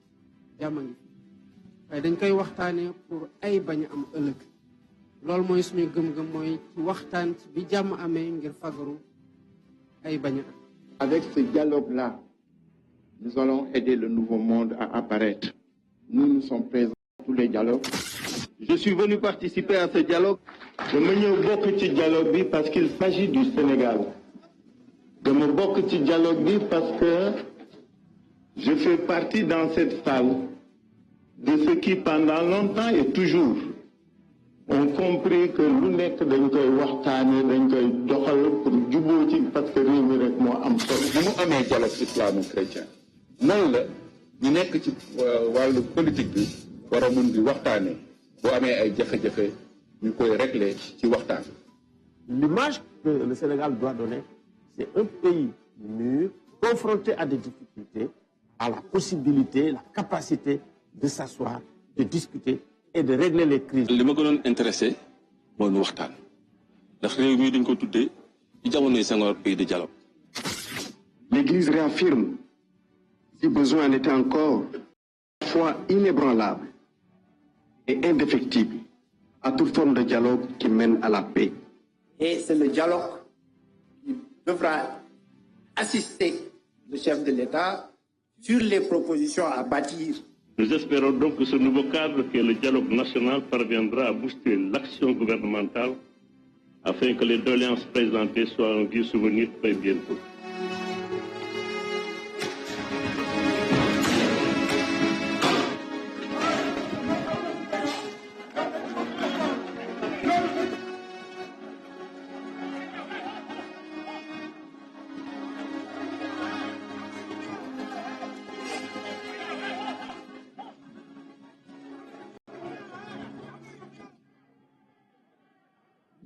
jàmm ngi waaye dañ koy waxtaanee pour ay bañ a am ëllëg loolu mooy suñu gëm-gëm mooy ci waxtaan ci bi jàmm amee ngir fagaru ay bañ a am. Avec ce dialogue-là, nous allons aider le nouveau monde à apparaître. Nous sommes présents à tous les dialogues. Je suis venu participer à ce dialogue. Je me suis beaucoup de dialogue parce qu'il s'agit du Sénégal. Je me beaucoup de dialogue parce que je fais partie dans cette salle de ceux qui pendant longtemps et toujours ont compris que lu nekk dañ koy waxtaane dañ koy doxal pour juboo ci parce que réew mi rek moo am solo. bu mu amee dialogue islamo-chrétien nan la ñu nekk ci wàllu politique bi war a mun di waxtaane boo amee ay jafe-jafe ñu koy régler ci waxtaan. L'image que le Sénégal doit donner, c'est un pays mûr, confronté à des difficultés, à la possibilité, la capacité de s'asseoir, de discuter et de régler les crises. li ma gënoon intéressé mooy nu waxtaan ndax réew mi dañ ko tuddee ci jamonoy Senghor pays de dialogue. L'Église réaffirme, si besoin en était encore, la foi inébranlable et indéfectible à toute forme de dialogue qui mène à la paix. Et c'est le dialogue qui devra assister le chef de l'État sur les propositions à bâtir. Nous espérons donc que ce nouveau cadre qui est le dialogue national parviendra à booster l'action gouvernementale afin que les doléances présentées soient un vieux souvenir très bientôt.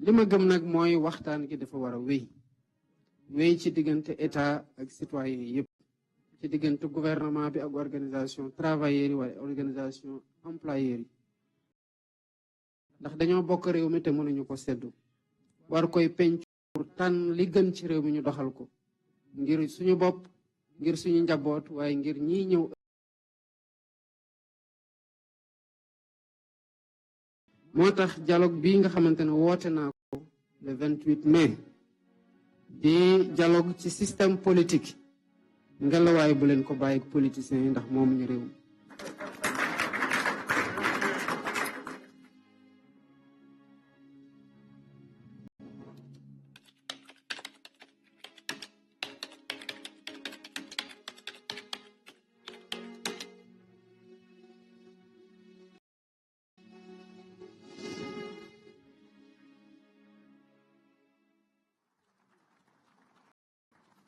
li ma gëm nag mooy waxtaan gi dafa war a wéy ci diggante état ak citoyen yëpp ci diggante gouvernement bi ak organisation travailleurs yi wala organisation employeurs yi ndax dañoo bokk réew mi te mënuñu ko seddu war koy penc pour tànn li gën ci réew mi ñu doxal ko ngir suñu bopp ngir suñu njaboot waaye ngir ñiy ñëw. moo tax dialogue bii nga xamante ne woote naa ko le 28 mai di dialogue ci système politique ngelawaay bu leen ko bàyyi politiciens yi ndax moomuñu réew mi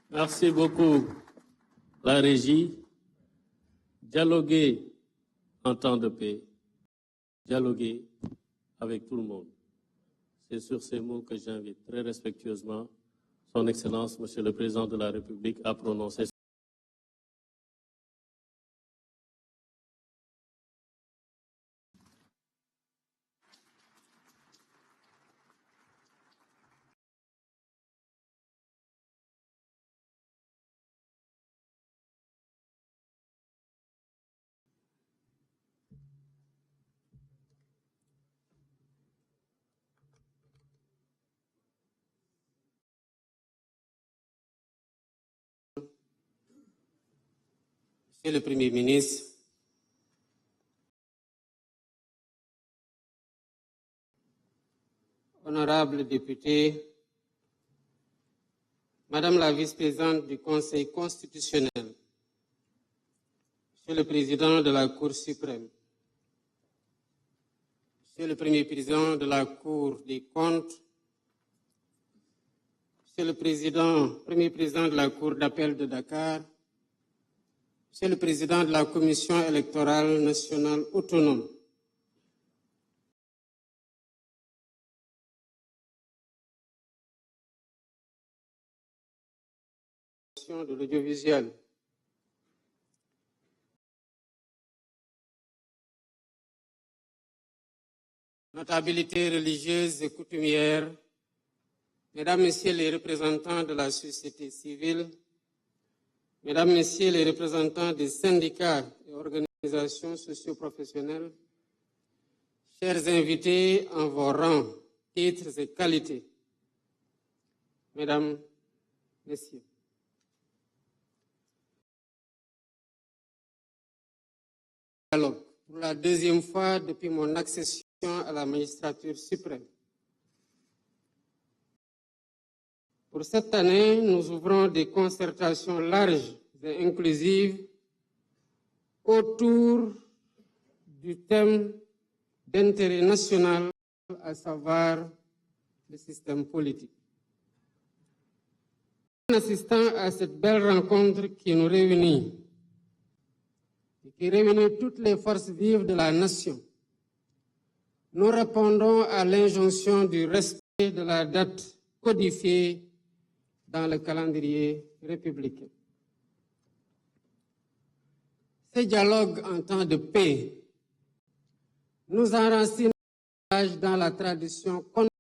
Merci beaucoup, la régie. Dialoguer en temps de paix, dialoguer avec tout le monde. C'est sur ces mots que j'invite très respectueusement Son Excellence, Monsieur le Président de la République, à prononcer. Monsieur le Premier ministre, honorables députés, Madame la vice-présidente du Conseil constitutionnel, Monsieur le Président de la Cour suprême, Monsieur le Premier président de la Cour des comptes, Monsieur le Premier président de la Cour d'appel de Dakar, Monsieur le Président de la Commission électorale nationale autonome, de l'audiovisuel, notabilités religieuses et coutumières, Mesdames, Messieurs les représentants de la société civile, Mesdames, Messieurs les représentants des syndicats et organisations socio-professionnelles, chers invités en vos rangs, titres et qualités, Mesdames, Messieurs. Alors, pour la deuxième fois depuis mon accession à la magistrature suprême. Pour cette année, nous ouvrons des concertations larges et inclusives autour du thème d'intérêt national, à savoir le système politique. En assistant à cette belle rencontre qui nous réunit, et qui réunit toutes les forces vives de la nation, nous répondons à l'injonction du respect de la date codifiée dans le calendrier républicain. Ce dialogue en temps de paix nous enracine dans la tradition